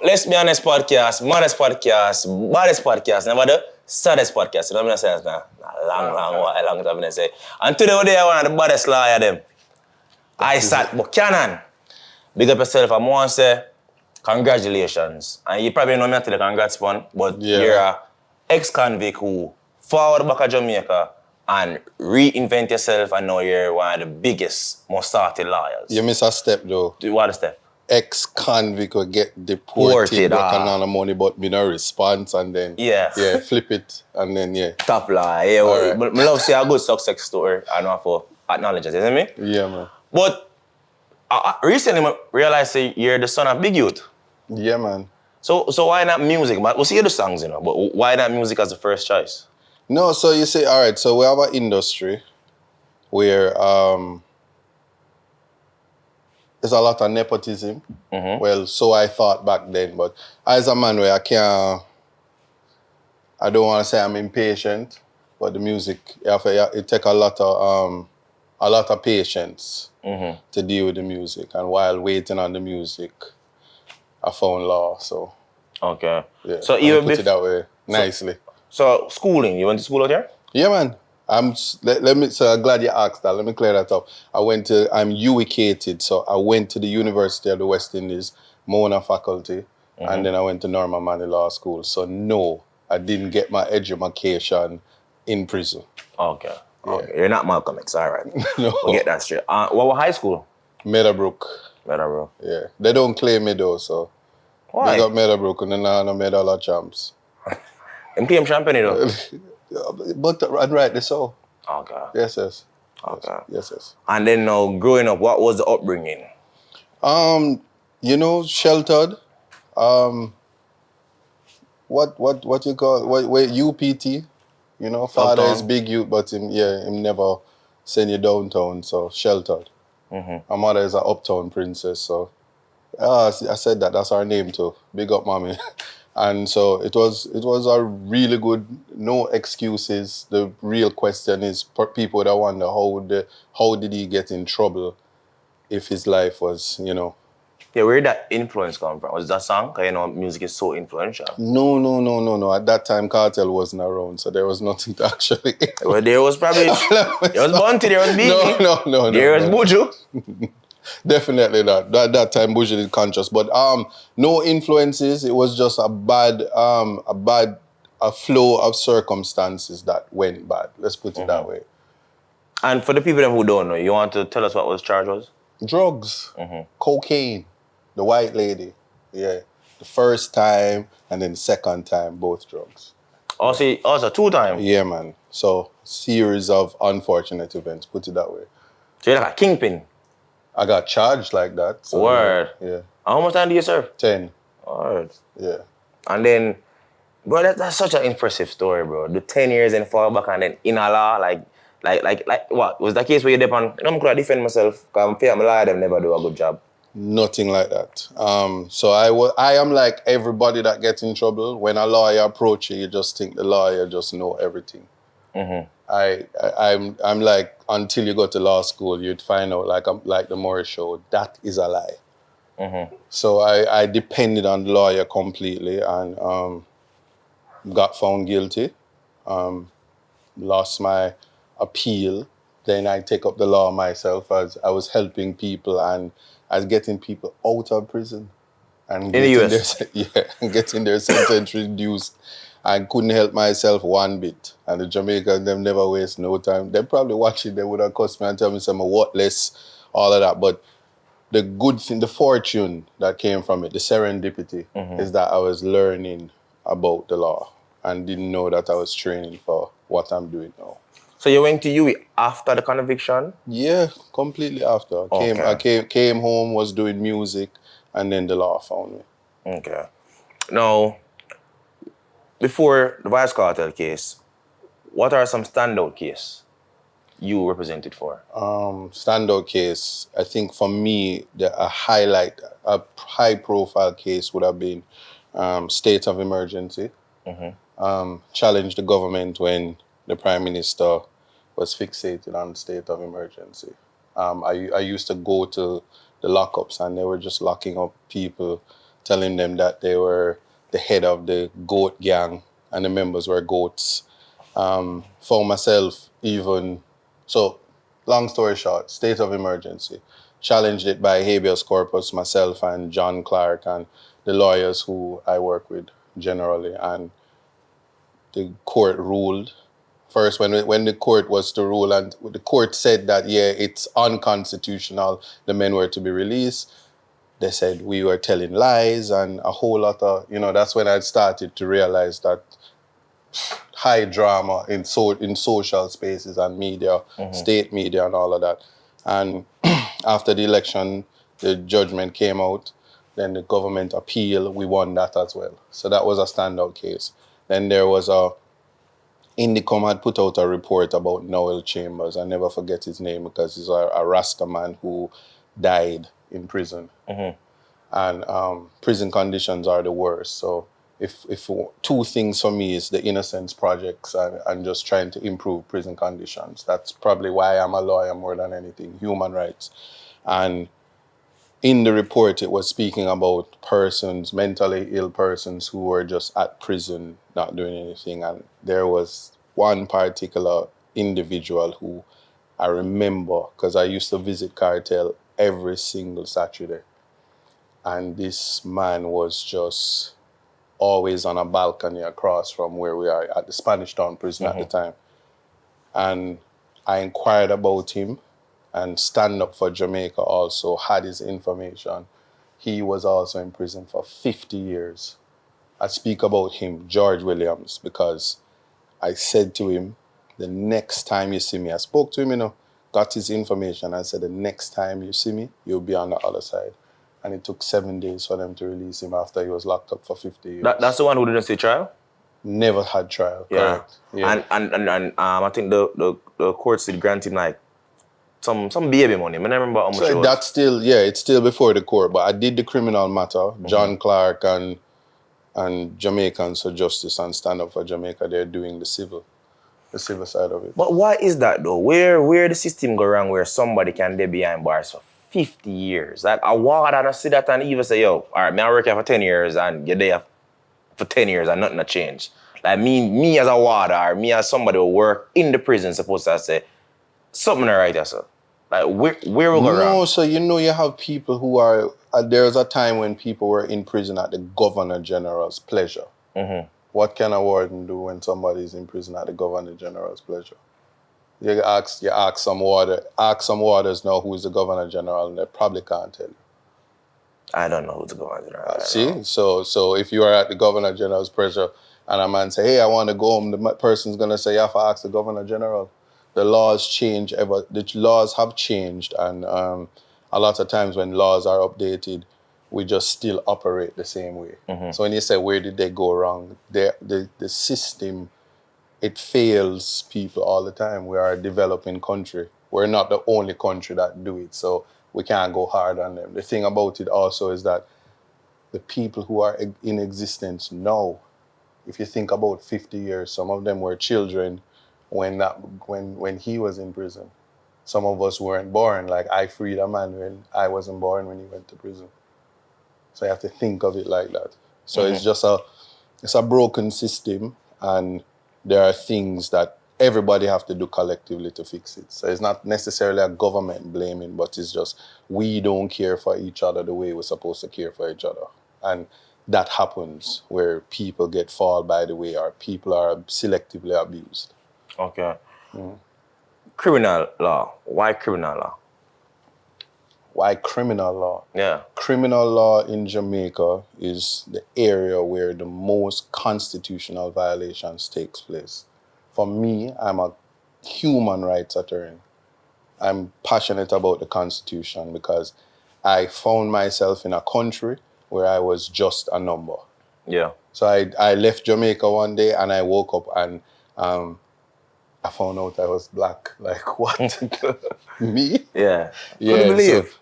let's be honest podcast, maddest podcast, baddest podcast, never the saddest podcast. You know what I'm saying? Long time I say. And today we're there one of the baddest lawyer them. Isat Buchanan. Big up yourself. I want to say congratulations. And you probably know me to the congrats one, but you're a ex-convict who forward back to Jamaica and reinvent yourself, and now you're one of the biggest, most started lawyers. You miss a step though. What a step? Ex-convict will get deported, working on the money, but me no response, and then flip it, and then top lie. Yeah, well, right. I love to see a good success story and I for acknowledge it, isn't it? Yeah, man. But I recently realized that you're the son of Big Youth. Yeah, man. So why not music? But we'll see the songs, you know, but why not music as the first choice? No, so you say, all right, so we have an industry where there's a lot of nepotism. Mm-hmm. Well, so I thought back then, but as a man where I don't want to say I'm impatient, but the music, it takes a lot of patience to deal with the music. And while waiting on the music, I found law, so. Okay. Yeah, so even put it that way, nicely. So schooling, you went to school out here? Yeah, man. So I'm glad you asked that. Let me clear that up. I'm UWICated, so I went to the University of the West Indies, Mona faculty, and then I went to Norman Manley Law School. So no, I didn't get my education in prison. Okay. Yeah. Okay. You're not Malcolm X, all right. No. We'll get that straight. What was high school? Meadowbrook. Meadowbrook. Yeah. They don't claim me though, so. Why? They got Meadowbrook and then I made all our champs. Them claim champion though? But rightly so. Okay. Yes. Okay. Yes. And then now, growing up, what was the upbringing? Sheltered. What you call UPT? Father Uptown. is Big Youth, but him never send you downtown, so sheltered. My mother is an uptown princess, so I said that's our name too. Big up, mommy. And so it was a really good, no excuses. The real question is people that wonder how did he get in trouble if his life was, Yeah, where did that influence come from? Was that song? Because music is so influential. No. At that time, Kartel wasn't around, so there was nothing to actually. Well, there was probably, there was Bunty, there was Beanie. No. There was Buju. Definitely not. At that time, Buju did conscious, but no influences. It was just a flow of circumstances that went bad. Let's put it that way. And for the people who don't know, you want to tell us what was charge was? Drugs, cocaine, the white lady, the first time and then the second time, both drugs. Also 2 times? Yeah, man. So series of unfortunate events. Put it that way. So you're like a kingpin. I got charged like that. So Word. Yeah. How much time do you serve? 10. Word. Yeah. And then, bro, that's such an impressive story, bro. The 10 years and fall back and then in a law, like what? Was that case where you dip on, I'm going to defend myself because I'm fear my lawyer, them never do a good job. Nothing like that. So I am like everybody that gets in trouble. When a lawyer approach you just think the lawyer just know everything. I'm like, until you go to law school, you'd find out, like the Morris Show, that is a lie. So I depended on the lawyer completely and got found guilty. Lost my appeal. Then I take up the law myself as I was helping people and I was getting people out of prison. And in the US? Getting their sentence reduced. I couldn't help myself one bit. And the Jamaicans, them never waste no time. They probably watch it, they would have cussed me and tell me some worthless, all of that. But the good thing, the fortune that came from it, the serendipity, is that I was learning about the law and didn't know that I was training for what I'm doing now. So you went to UWI after the conviction? Yeah, completely after. Okay. I came home, was doing music, and then the law found me. Okay. Now, before the Vybz Kartel case, what are some standout cases you represented for? Standout case, I think for me, a high-profile case would have been state of emergency. Challenged the government when the Prime Minister was fixated on state of emergency. I used to go to the lockups and they were just locking up people telling them that they were the head of the goat gang and the members were goats. For myself, even, so long story short, state of emergency. Challenged it by habeas corpus, myself and John Clark and the lawyers who I work with generally, and the court ruled. First, when the court was to rule, and the court said that, yeah, it's unconstitutional, the men were to be released, they said we were telling lies and a whole lot of, that's when I started to realize that high drama in social spaces and media, state media and all of that. And after the election, the judgment came out, then the government appeal, we won that as well. So that was a standout case. Then there was Indicom had put out a report about Noel Chambers. I never forget his name because he's a Rasta man who died in prison. And prison conditions are the worst. So if two things for me is the Innocence Projects and just trying to improve prison conditions. That's probably why I'm a lawyer more than anything, human rights. And in the report, it was speaking about persons, mentally ill persons who were just at prison, not doing anything. And there was one particular individual who I remember, because I used to visit Kartel every single Saturday. And this man was just always on a balcony across from where we are at the Spanish Town prison at the time. And I inquired about him, and Stand Up for Jamaica also had his information. He was also in prison for 50 years. I speak about him, George Williams, because I said to him, the next time you see me, I spoke to him, got his information. I said, the next time you see me, you'll be on the other side. And it took 7 days for them to release him after he was locked up for 50 years. That's the one who didn't see trial? Never had trial, Yeah. correct. Yeah. And I think the courts did grant him like some baby money. I don't remember how much it was. That's still, it's still before the court, but I did the criminal matter. John Clark and Jamaicans for Justice and Stand Up for Jamaica, they're doing the civil side of it. But why is that though? Where the system go wrong where somebody can be behind bars for 50 years? Like a warder and I see that and even say, yo, all right, I work here for 10 years and you're there for 10 years and nothing to change. Like me as a warder or me as somebody who work in the prison supposed to say, something all right, sir. Like where we go wrong? No, so you have people who are, there's a time when people were in prison at the Governor General's pleasure. What can a warden do when somebody's in prison at the Governor General's pleasure? You ask some warders now who is the Governor General, and they probably can't tell you. I don't know who the Governor General is. See? So if you are at the Governor General's pleasure and a man say, hey, I want to go home, the person's going to say, you have to ask the Governor General. The laws have changed, and a lot of times when laws are updated, we just still operate the same way. So when you say, where did they go wrong? The system, it fails people all the time. We are a developing country. We're not the only country that do it, so we can't go hard on them. The thing about it also is that the people who are in existence now, if you think about 50 years, some of them were children when he was in prison. Some of us weren't born. Like I freed a man when I wasn't born when he went to prison. So you have to think of it like that. So it's just a broken system, and there are things that everybody have to do collectively to fix it. So it's not necessarily a government blaming, but it's just we don't care for each other the way we're supposed to care for each other. And that happens where people get fall by the way or people are selectively abused. Okay. Criminal law. Why criminal law? Why criminal law? Yeah. Criminal law in Jamaica is the area where the most constitutional violations takes place. For me, I'm a human rights attorney. I'm passionate about the Constitution because I found myself in a country where I was just a number. Yeah. So I left Jamaica one day and I woke up and I found out I was black. Like, what? Me? Yeah. Yeah. Couldn't believe.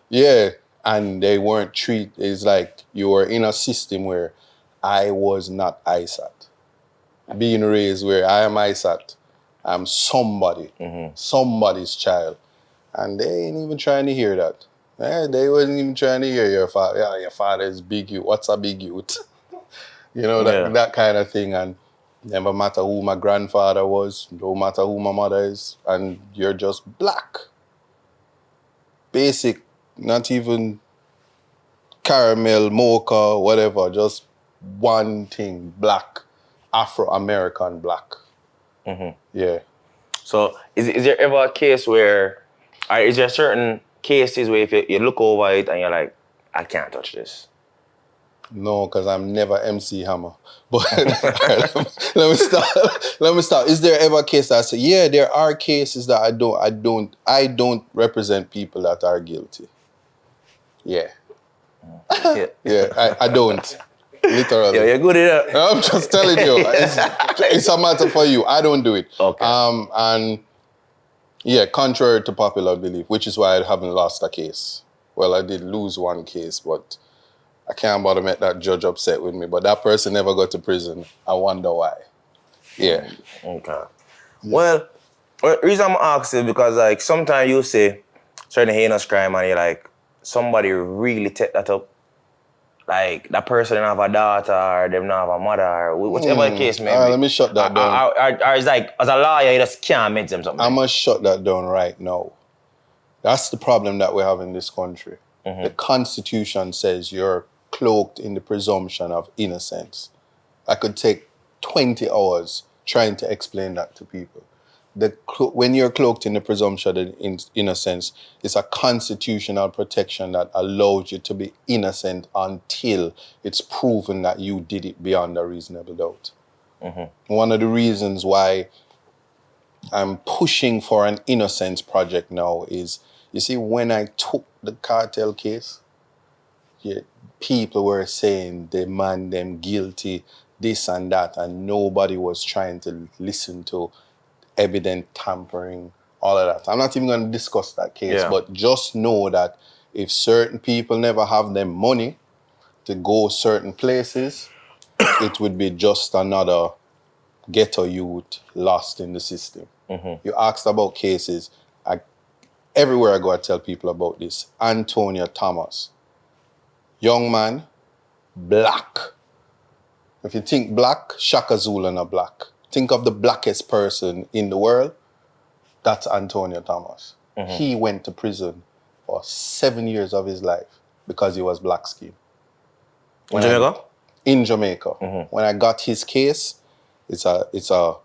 And they weren't it's like you were in a system where I was not Isat. Being raised where I am Isat, I'm somebody, somebody's child. And they ain't even trying to hear that. They wasn't even trying to hear your father. Yeah, your father is big youth. What's a big youth? You know, that kind of thing. And never matter who my grandfather was, no matter who my mother is, and you're just black. Basic, not even caramel, mocha, whatever, just one thing, black, Afro-American black. Yeah. So is there ever a case where, or is there certain cases where if you look over it and you're like, I can't touch this? No, because I'm never MC Hammer. But let me start. Is there ever a case that I say, yeah, there are cases that I don't represent people that are guilty. Yeah. Yeah, I don't. Literally. Yeah, you're good at it. I'm just telling you. It's a matter for you. I don't do it. Okay. And yeah, contrary to popular belief, which is why I haven't lost a case. Well, I did lose one case, but I can't bother make that judge upset with me. But that person never got to prison. I wonder why. Yeah. Okay. Well, the reason I'm asking is because like sometimes you say certain heinous crime and you're like, somebody really take that up. Like that person don't have a daughter or them don't have a mother or whatever the case may be. Let me shut that down. Or it's like, as a lawyer, you just can't make them something. I must shut that down right now. That's the problem that we have in this country. The Constitution says you're cloaked in the presumption of innocence. I could take 20 hours trying to explain that to people. When you're cloaked in the presumption of innocence, it's a constitutional protection that allows you to be innocent until it's proven that you did it beyond a reasonable doubt. One of the reasons why I'm pushing for an innocence project now is, you see, when I took the Kartel case, people were saying the man them guilty, this and that, and nobody was trying to listen to evident tampering, all of that. I'm not even going to discuss that case, but just know that if certain people never have them money to go certain places, it would be just another ghetto youth lost in the system. You asked about cases. Everywhere I go, I tell people about this. Antonio Thomas. Young man, black. If you think black, Shaka Zulu not black. Think of the blackest person in the world, that's Antonio Thomas. He went to prison for 7 years of his life because he was black skinned. In Jamaica. When I got his case, it's a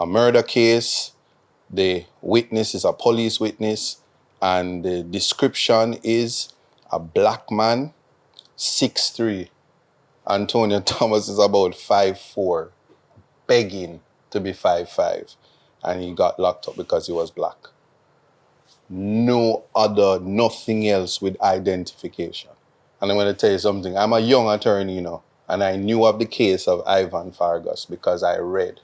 murder case. The witness is a police witness, and the description is a black man, 6'3". Antonio Thomas is about 5'4", begging to be 5'5", and he got locked up because he was black. Nothing else with identification. And I'm going to tell you something. I'm a young attorney, you know, and I knew of the case of Ivan Vargas because I read.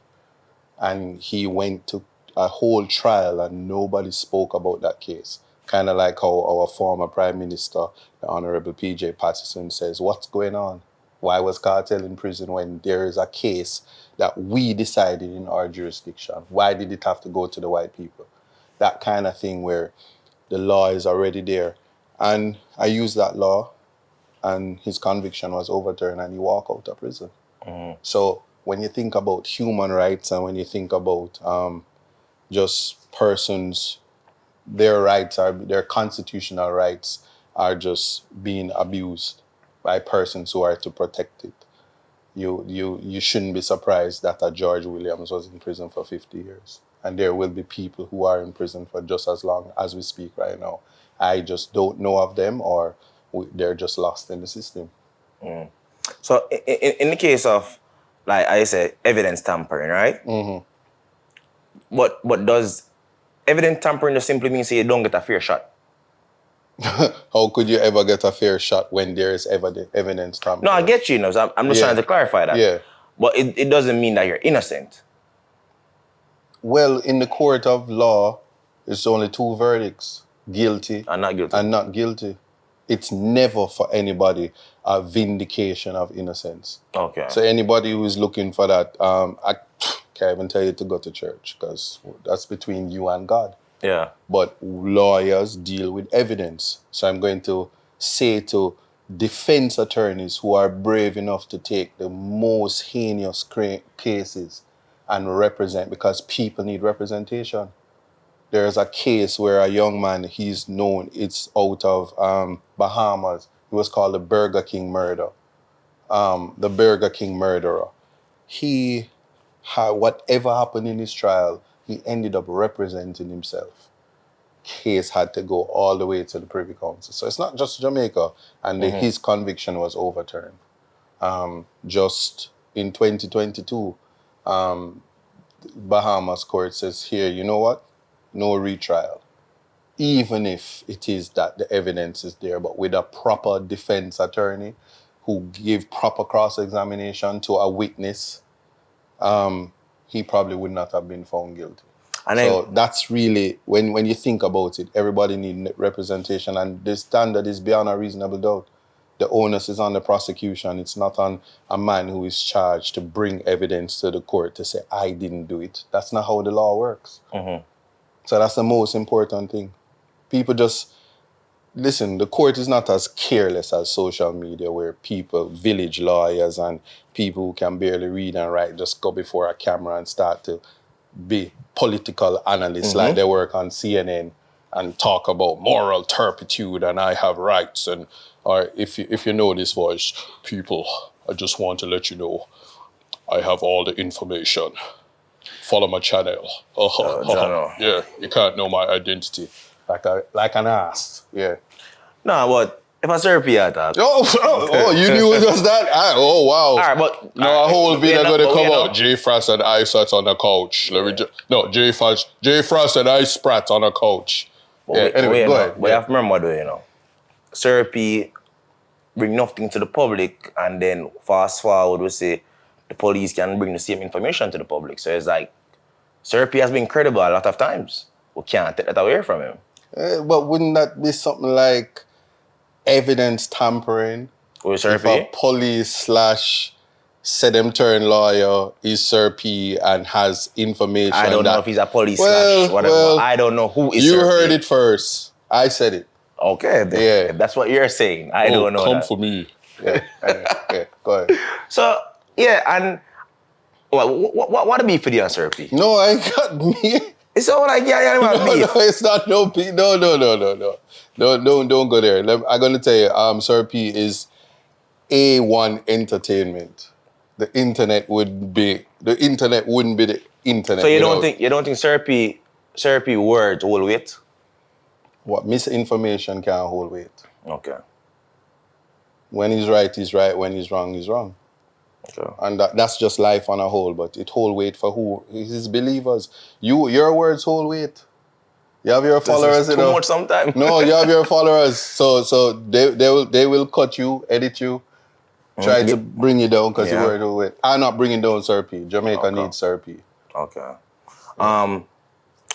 And he went to a whole trial and nobody spoke about that case. Kind of like how our former Prime Minister, the Honorable P.J. Patterson, says, what's going on? Why was Kartel in prison when there is a case that we decided in our jurisdiction? Why did it have to go to the white people? That kind of thing where the law is already there. And I used that law, and his conviction was overturned and he walked out of prison. So when you think about human rights and when you think about just persons, their rights, their constitutional rights are just being abused by persons who are to protect it. You shouldn't be surprised that a George Williams was in prison for 50 years. And there will be people who are in prison for just as long as we speak right now. I just don't know of them, or they're just lost in the system. So in the case of, like I said, evidence tampering, right? But does evidence tampering just simply mean say you don't get a fair shot? How could you ever get a fair shot when there is evidence tampering? No, I get you. I'm just trying to clarify that. Yeah. But it doesn't mean that you're innocent. Well, in the court of law, it's only two verdicts: guilty And not guilty. and not guilty. It's never for anybody a vindication of innocence. Okay. So anybody who is looking for that, I can't even tell you to go to church because that's between you and God. Yeah. But lawyers deal with evidence. So I'm going to say to defense attorneys who are brave enough to take the most heinous cases and represent, because people need representation. There's a case where a young man, he's known, it's out of Bahamas. It was called the Burger King murder. The Burger King murderer. He had, whatever happened in his trial, he ended up representing himself. Case had to go all the way to the Privy Council. So it's not just Jamaica, and his conviction was overturned. Just in 2022, Bahamas court says here, you know what? No retrial. Even if it is that the evidence is there, but with a proper defense attorney who give proper cross-examination to a witness, he probably would not have been found guilty. And So then, that's really, when you think about it, everybody needs representation, and the standard is beyond a reasonable doubt. The onus is on the prosecution. It's not on a man who is charged to bring evidence to the court to say, I didn't do it. That's not how the law works. So that's the most important thing. People just, listen, the court is not as careless as social media, where people, village lawyers and people who can barely read and write just go before a camera and start to be political analysts like they work on CNN and talk about moral turpitude and I have rights. And or if you know this voice, people, I just want to let you know I have all the information. Follow my channel. Yeah, you can't know my identity. Like an ass. Yeah. no, but if I serve you attack. Oh, you knew it was that? Oh, wow. All right, but No, a whole video going to come out. out. J Frost and Isat on the couch. J Frost and Ice Sprat on the couch. Anyway, go ahead. But you have to remember though, you know, Syrupy bring nothing to the public, and then fast forward, we say the police can bring the same information to the public. So it's like, Syrupy has been credible a lot of times. We can't take that away from him. But wouldn't that be something like evidence tampering? With If Syrupy? a police / said them turn lawyer is Syrupy and has information. I don't know if he's a police / whatever. Well, I don't know who is You Syrupy. heard it first. I said it. Okay, then, Yeah. if that's what you're saying. I don't know Come that. for me. Yeah, go ahead. So, yeah, and what the beef for you and Syrupy? No, I ain't got me. It's all like, yeah, beef. No, it's not no beef. No. Don't go there. I'm gonna tell you, Syrupy is A1 entertainment. The internet wouldn't be the internet. So you don't think Syrupy words hold weight? What misinformation can't hold weight? Okay. When he's right, he's right. When he's wrong, he's wrong. Okay. And that's just life on a whole. But it hold weight for who? His believers. Your words hold weight. You have your followers. This is too much sometimes. No, you have your followers. So they will cut you, edit you, try to bring you down because you word hold weight. I'm not bringing down Syrupy. Jamaica needs Syrupy. Okay.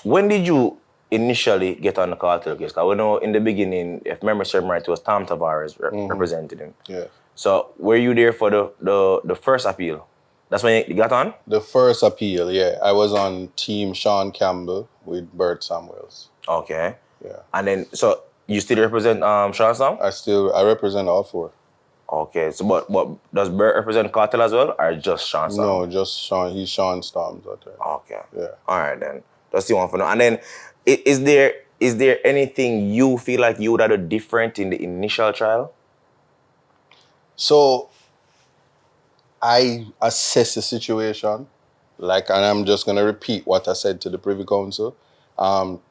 When did you initially get on the Kartel case? Because we know in the beginning, if memory serves me right, it was Tom Tavares represented him. Yeah. So were you there for the first appeal? That's when you got on? The first appeal, yeah. I was on team Sean Campbell with Bert Samuels. Okay. Yeah. And then, so you still represent Sean Sam? I represent all four. Okay. So, but does Bert represent Kartel as well, or just Sean Sam? No, just Sean. He's Sean Storms out there. Okay. Yeah. All right then. That's the one for now. And then, is there anything you feel like you would have done different in the initial trial? So, I assess the situation, and I'm just gonna repeat what I said to the Privy Council. Tom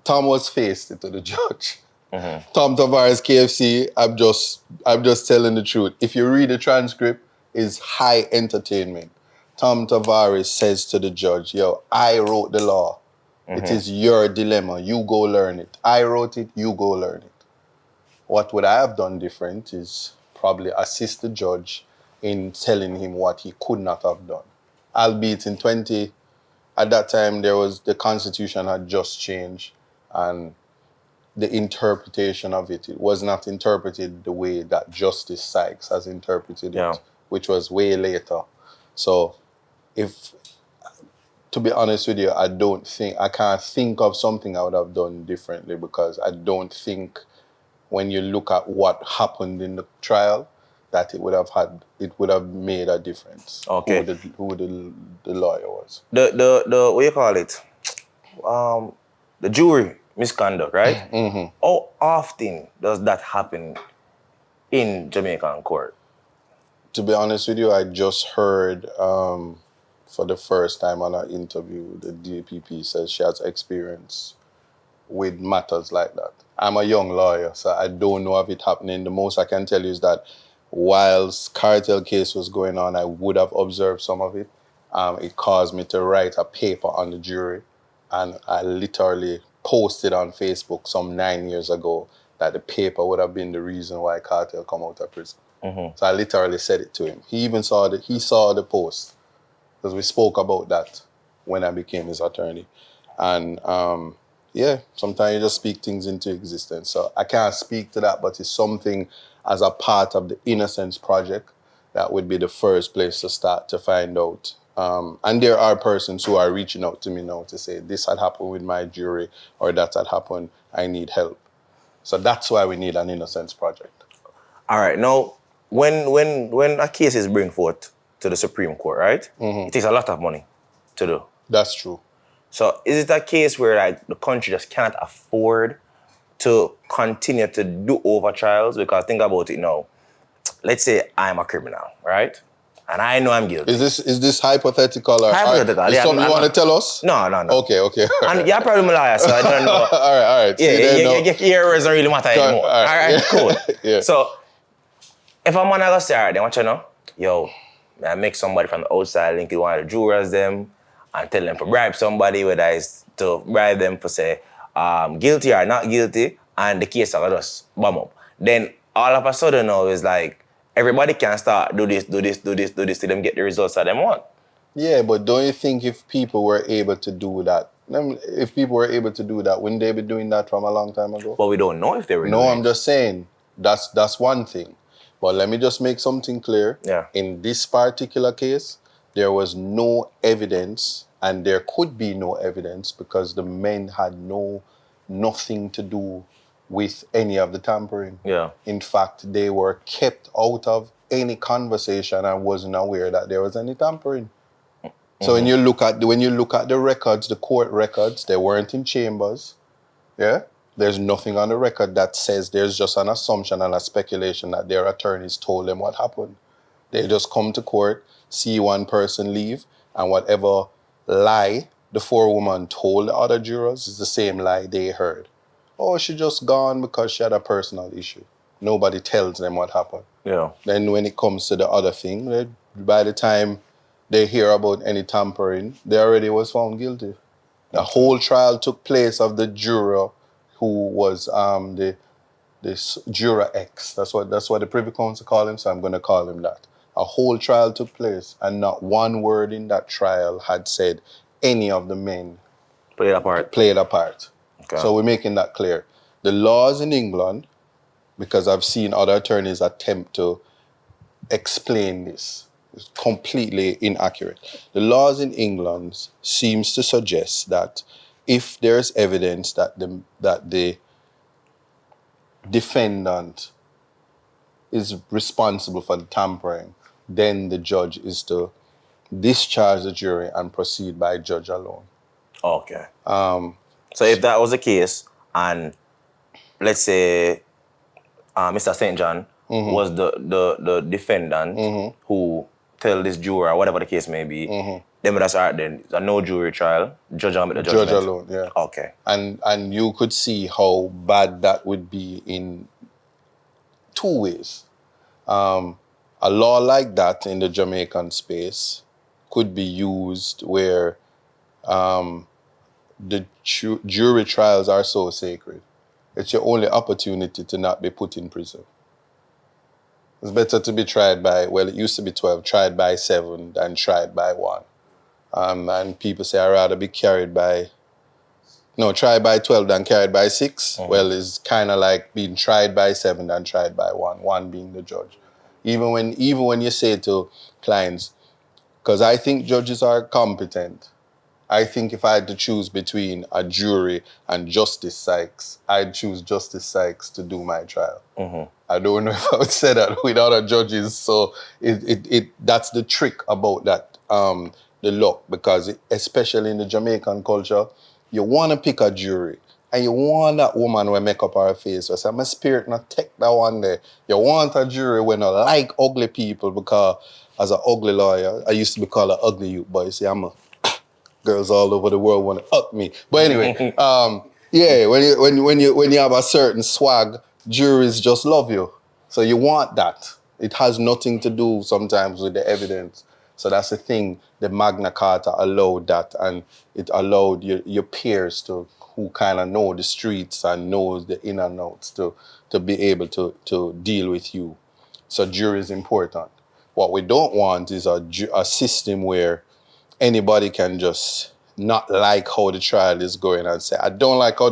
was faced to the judge. Tom Tavares, KFC. I'm just telling the truth. If you read the transcript, it's high entertainment. Tom Tavares says to the judge, "Yo, I wrote the law. It is your dilemma. You go learn it. I wrote it. You go learn it." What would I have done different is probably assist the judge in telling him what he could not have done. Albeit at that time the Constitution had just changed and the interpretation of it was not interpreted the way that Justice Sykes has interpreted it, which was way later. So to be honest with you, I can't think of something I would have done differently, because I don't think when you look at what happened in the trial, that it would have made a difference. Okay. Who the lawyer was. The what you call it? The jury misconduct, right? Mm-hmm. How often does that happen in Jamaican court? To be honest with you, I just heard for the first time on an interview, the DPP says she has experience with matters like that. I'm a young lawyer, so I don't know of it happening. The most I can tell you is that whilst Kartel case was going on, I would have observed some of it. It caused me to write a paper on the jury, and I literally posted on Facebook some 9 years ago that the paper would have been the reason why Kartel come out of prison. Mm-hmm. So I literally said it to him. He even saw the post, because we spoke about that when I became his attorney. And yeah, sometimes you just speak things into existence. So I can't speak to that, but it's something as a part of the Innocence Project that would be the first place to start to find out. And there are persons who are reaching out to me now to say, this had happened with my jury, or that had happened, I need help. So that's why we need an Innocence Project. All right, now, when a case is bring forth to the Supreme Court, right? Mm-hmm. It takes a lot of money to do. That's true. So is it a case where like the country just cannot afford to continue to do over trials? Because think about it now. Let's say I'm a criminal, right? And I know I'm guilty. Is this hypothetical? Or Hypothetical, is yeah, something you want to tell us? No. Okay. And you're probably a liar, so I don't know. all right. Yeah, your words don't really matter anymore. All right, cool. Yeah. So if I'm gonna go say, all right, then what you know? Yo, I make somebody from the outside link to one of the jurors them and tell them to bribe somebody, whether it's to bribe them for say guilty or not guilty, and the case will just bomb up. Then all of a sudden now is like everybody can start do this till them get the results that they want. Yeah, but don't you think if people were able to do that, wouldn't they be doing that from a long time ago? But we don't know if they were doing No, I'm just saying that's one thing. But let me just make something clear. Yeah. In this particular case, there was no evidence, and there could be no evidence, because the men had nothing to do with any of the tampering. Yeah. In fact, they were kept out of any conversation and wasn't aware that there was any tampering. So when you look at the records, the court records, they weren't in chambers. Yeah? There's nothing on the record that says, there's just an assumption and a speculation that their attorneys told them what happened. They just come to court, see one person leave, and whatever lie the forewoman told the other jurors is the same lie they heard. Oh, she just gone because she had a personal issue. Nobody tells them what happened. Yeah. Then when it comes to the other thing, by the time they hear about any tampering, they already was found guilty. The whole trial took place of the juror who was this juror X. That's what the Privy Council call him, so I'm going to call him that. A whole trial took place, and not one word in that trial had said any of the men Played a part. Okay. So we're making that clear. The laws in England, because I've seen other attorneys attempt to explain this, is completely inaccurate. The laws in England seems to suggest that if there's evidence that the defendant is responsible for the tampering, then the judge is to discharge the jury and proceed by judge alone. Okay. So if that was the case, and let's say Mr. St. John was the defendant who tell this juror, whatever the case may be, then that's all right then. There's no jury trial, judge on the judgment. Judge alone, yeah. Okay. And you could see how bad that would be in two ways. A law like that in the Jamaican space could be used where the jury trials are so sacred. It's your only opportunity to not be put in prison. It's better to be tried by, well, it used to be 12, tried by 7 than tried by 1. And people say I'd rather be tried by 12 than carried by 6. Well, it's kind of like being tried by 7 than tried by 1 being the judge. Even when you say to clients, because I think judges are competent, I think if I had to choose between a jury and Justice Sykes, I'd choose Justice Sykes to do my trial. I don't know if I would say that without a judges. So that's the trick about that, the law, because especially in the Jamaican culture, you want to pick a jury and you want that woman who make up her face. So say, my spirit not take that one there. You want a jury when I like ugly people, because as an ugly lawyer, I used to be called an ugly youth, but you see, girls all over the world want to up me. But anyway, yeah, when you have a certain swag, juries just love you. So you want that. It has nothing to do sometimes with the evidence. So that's the thing. The Magna Carta allowed that, and it allowed your peers who kind of know the streets and knows the in and outs to be able to deal with you. So jury is important. What we don't want is a system where anybody can just not like how the trial is going and say, I don't like how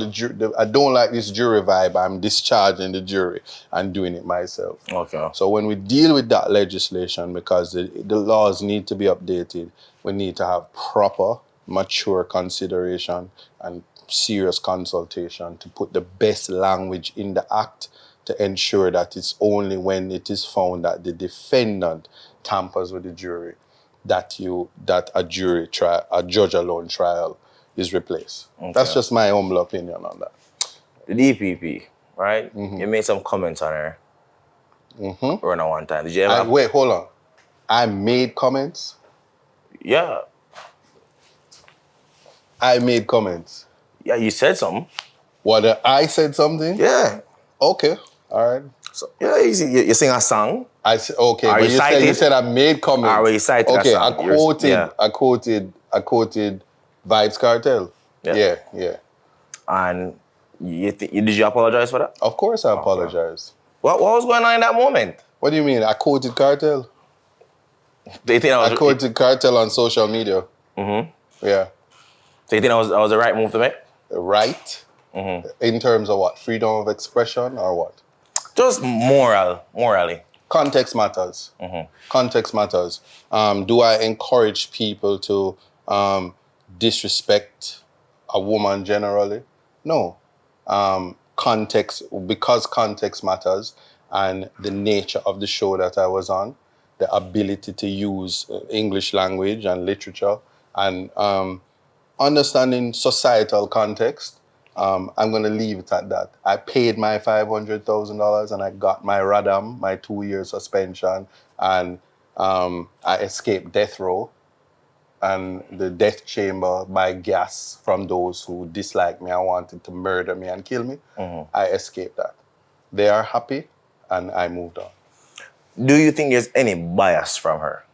I don't like this jury vibe, I'm discharging the jury and doing it myself. Okay. So when we deal with that legislation, because the laws need to be updated, we need to have proper, mature consideration and serious consultation to put the best language in the act to ensure that it's only when it is found that the defendant tampers with the jury that a judge alone trial is replaced. Okay. That's just my humble opinion on that. The DPP, right? You made some comments on her. Around at one time. Did you ever? Wait, hold on. I made comments? Yeah. I made comments. Yeah, you said something. What, I said something? Yeah. Okay, all right. So, yeah, you sing a song. I said, okay, but you said I made comments. Or you cited okay, a song. I quoted Vybz Kartel. Yeah. And did you apologize for that? Of course I apologized. What was going on in that moment? What do you mean? I quoted Kartel? Do you think I quoted Kartel on social media. Yeah. So you think that was the right move to make? Right? In terms of what? Freedom of expression or what? Just morally. Context matters. Context matters. Do I encourage people to disrespect a woman generally? No. Because context matters, and the nature of the show that I was on, the ability to use English language and literature, and understanding societal context, I'm going to leave it at that. I paid my $500,000 and I got my radam, my 2-year suspension, and I escaped death row and the death chamber by gas from those who disliked me and wanted to murder me and kill me. I escaped that. They are happy and I moved on. Do you think there's any bias from her?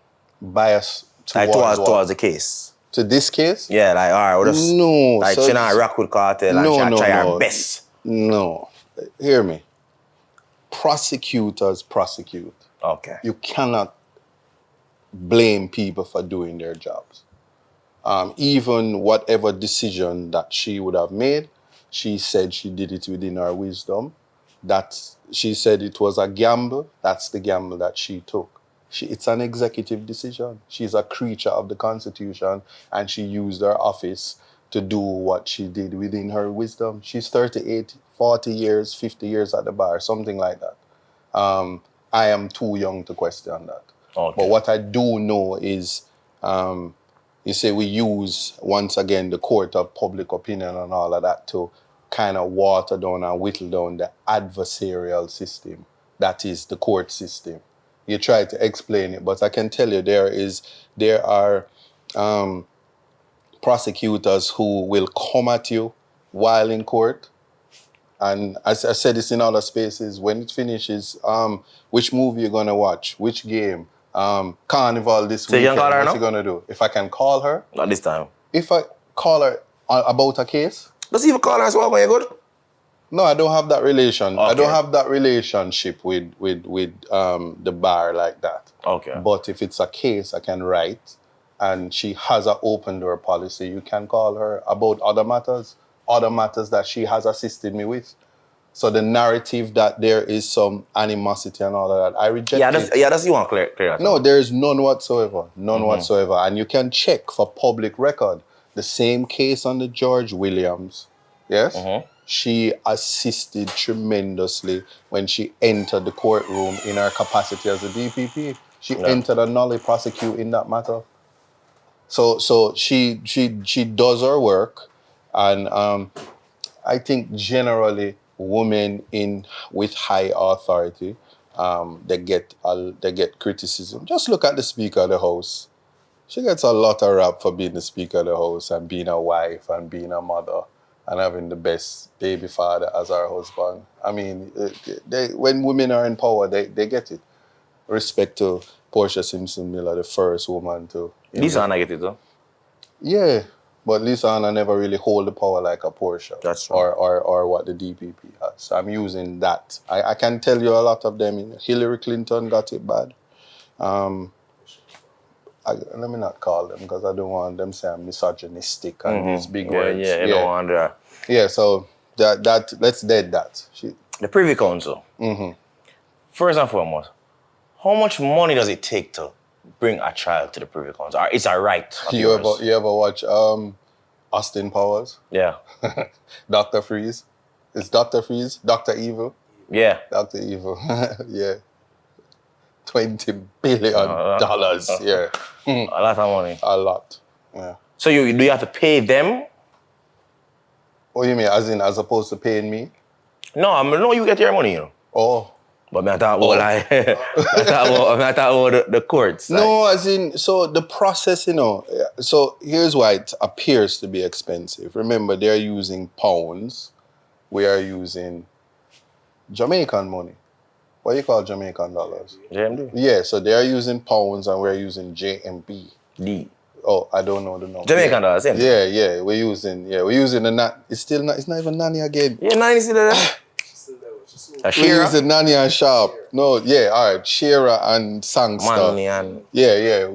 Bias towards the case? To this case? Yeah, like, all right, no. Like, she not rock with Kartel and she try her best. No. Hear me. Prosecutors prosecute. Okay. You cannot blame people for doing their jobs. Even whatever decision that she would have made, she said she did it within her wisdom. She said it was a gamble. That's the gamble that she took. It's an executive decision. She's a creature of the Constitution, and she used her office to do what she did within her wisdom. She's 38, 40 years, 50 years at the bar, something like that. I am too young to question that. Okay. But what I do know is, you say we use, once again, the court of public opinion and all of that to kind of water down and whittle down the adversarial system. That is the court system. You try to explain it, but I can tell you there are prosecutors who will come at you while in court. And as I said this in other spaces, when it finishes, which movie you're gonna watch, which game, Carnival this weekend, what's you gonna do? If I can call her? Not this time. If I call her about a case? Does even call her as well when you're good? No, I don't have that relation. Okay. I don't have that relationship with the bar like that. Okay. But if it's a case, I can write, and she has an open door policy. You can call her about other matters that she has assisted me with. So the narrative that there is some animosity and all of that, I reject it. That's you want clear. No, there is none whatsoever. None whatsoever. And you can check for public record. the same case on the George Williams, yes? She assisted tremendously when she entered the courtroom in her capacity as a DPP. She entered a nolle prosecute in that matter. So she does her work, and I think generally women with high authority, they get criticism. Just look at the Speaker of the House. She gets a lot of rap for being the Speaker of the House and being a wife and being a mother and having the best baby father as her husband. I mean, when women are in power, they get it. Respect to Portia Simpson-Miller, the first woman to... Lisa Anna get it, though. Yeah, but Lisa Anna never really hold the power like a Portia. That's true. Or what the DPP has. I'm using that. I can tell you a lot of them. Hillary Clinton got it bad. Let me not call them because I don't want them to say I'm misogynistic and these big words. Yeah, don't want that. Yeah, so that let's dead that. The Privy Council. First and foremost, how much money does it take to bring a child to the Privy Council? Or it's a right of yours? You ever watch Austin Powers? Yeah. Dr. Freeze? It's Dr. Freeze? Dr. Evil? Yeah. Dr. Evil. Yeah. $20 billion. Yeah. A lot of money. A lot. Yeah. So do you have to pay them? What do you mean? As opposed to paying me? No, you get your money, you know. Oh. But I'm talking about like, I'm talking about the courts. No, as in, so the process, so here's why it appears to be expensive. Remember, they're using pounds. We are using Jamaican money. What do you call Jamaican dollars? JMD? Yeah, so they're using pounds and we're using JMB. D. Oh, I don't know the number. Jamaican dollars, isn't it? Yeah, we're using the it's not even nanny again. Yeah, nanny still there. We're using nanny and sharp. No, yeah, all right, Shearer and Sangster. Money and... Yeah.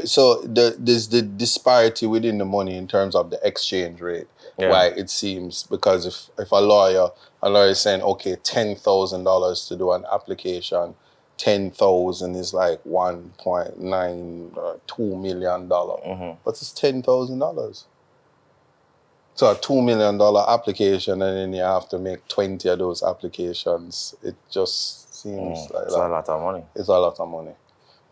So there's the disparity within the money in terms of the exchange rate. Yeah. Why it seems, because if a lawyer is saying, okay, $10,000 to do an application, 10,000 is like 1.9 or $2 million. But it's $10,000. So a $2 million application, and then you have to make 20 of those applications. It just seems like it's a lot of money. It's a lot of money.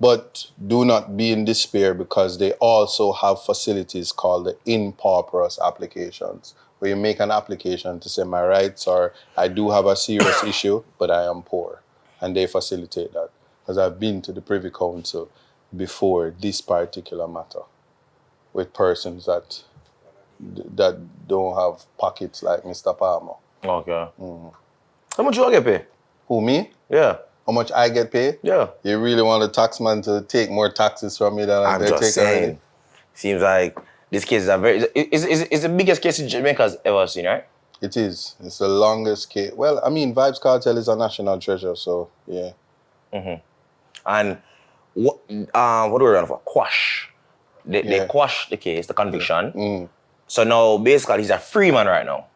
But do not be in despair, because they also have facilities called the in pauperis applications, where you make an application to say my rights are, I do have a serious issue, but I am poor. And they facilitate that. Because I've been to the Privy Council before this particular matter with persons that don't have pockets like Mr. Palmer. Okay. How much you get paid? Who, me? Yeah. How much I get paid? Yeah. You really want the taxman to take more taxes from me than I'm just saying. Seems like this case is it's the biggest case Jamaica's ever seen, right? It is. It's the longest case. Well, I mean, Vybz Kartel is a national treasure, so yeah. And what do we run for? Quash. They quash the case, the conviction. So now basically he's a free man right now.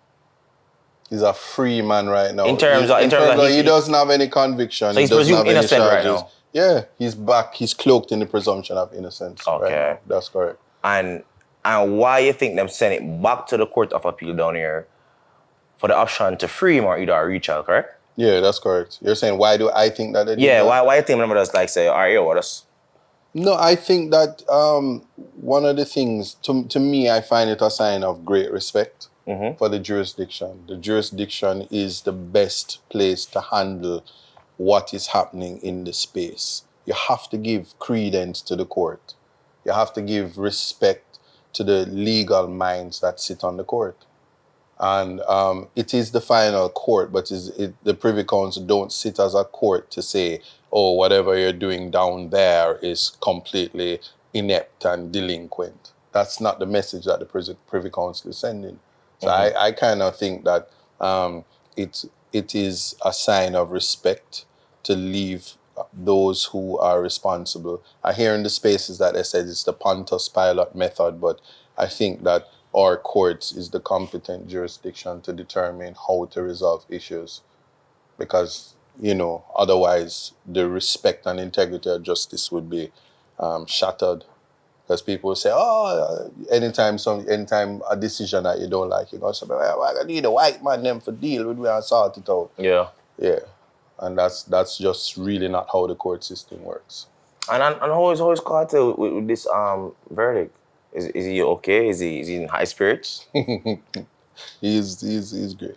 He's a free man right now. In terms of he doesn't have any conviction. So he's presumed innocent right now. Yeah, he's back. He's cloaked in the presumption of innocence. Okay. Right now. That's correct. And why you think them send it back to the Court of Appeal down here for the option to free him or either a retrial, correct? Yeah, that's correct. You're saying, why do I think that they did Yeah, that? why you think them just like say, all right, what us? No, I think that one of the things, to me, I find it a sign of great respect for the jurisdiction. The jurisdiction is the best place to handle what is happening in the space. You have to give credence to the court. You have to give respect to the legal minds that sit on the court. And it is the final court, but the Privy Council don't sit as a court to say, oh, whatever you're doing down there is completely inept and delinquent. That's not the message that the Privy Council is sending. So I kind of think that it is a sign of respect to leave those who are responsible. I hear in the spaces that they said it's the Pontus Pilot method, but I think that our courts is the competent jurisdiction to determine how to resolve issues. Because, otherwise the respect and integrity of justice would be shattered. Because people say, oh, anytime a decision that you don't like, you're going to say, well, I need a white man them for deal with me and sort it out. Yeah. Yeah. And that's just really not how the court system works. And how is Kartel with this verdict? Is he okay? Is he in high spirits? He's great.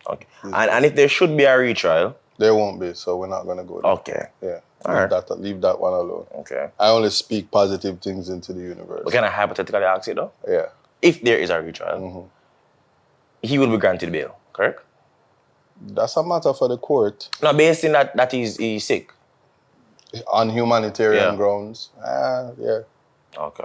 Okay. And if there should be a retrial? There won't be, so we're not going to go there. Okay. Yeah. All Leave that one alone. Okay. I only speak positive things into the universe. But can I hypothetically ask you though? Yeah. If there is a retrial, he will be granted bail, correct? That's a matter for the court. No, based in that he's sick. On humanitarian grounds. Yeah. Okay.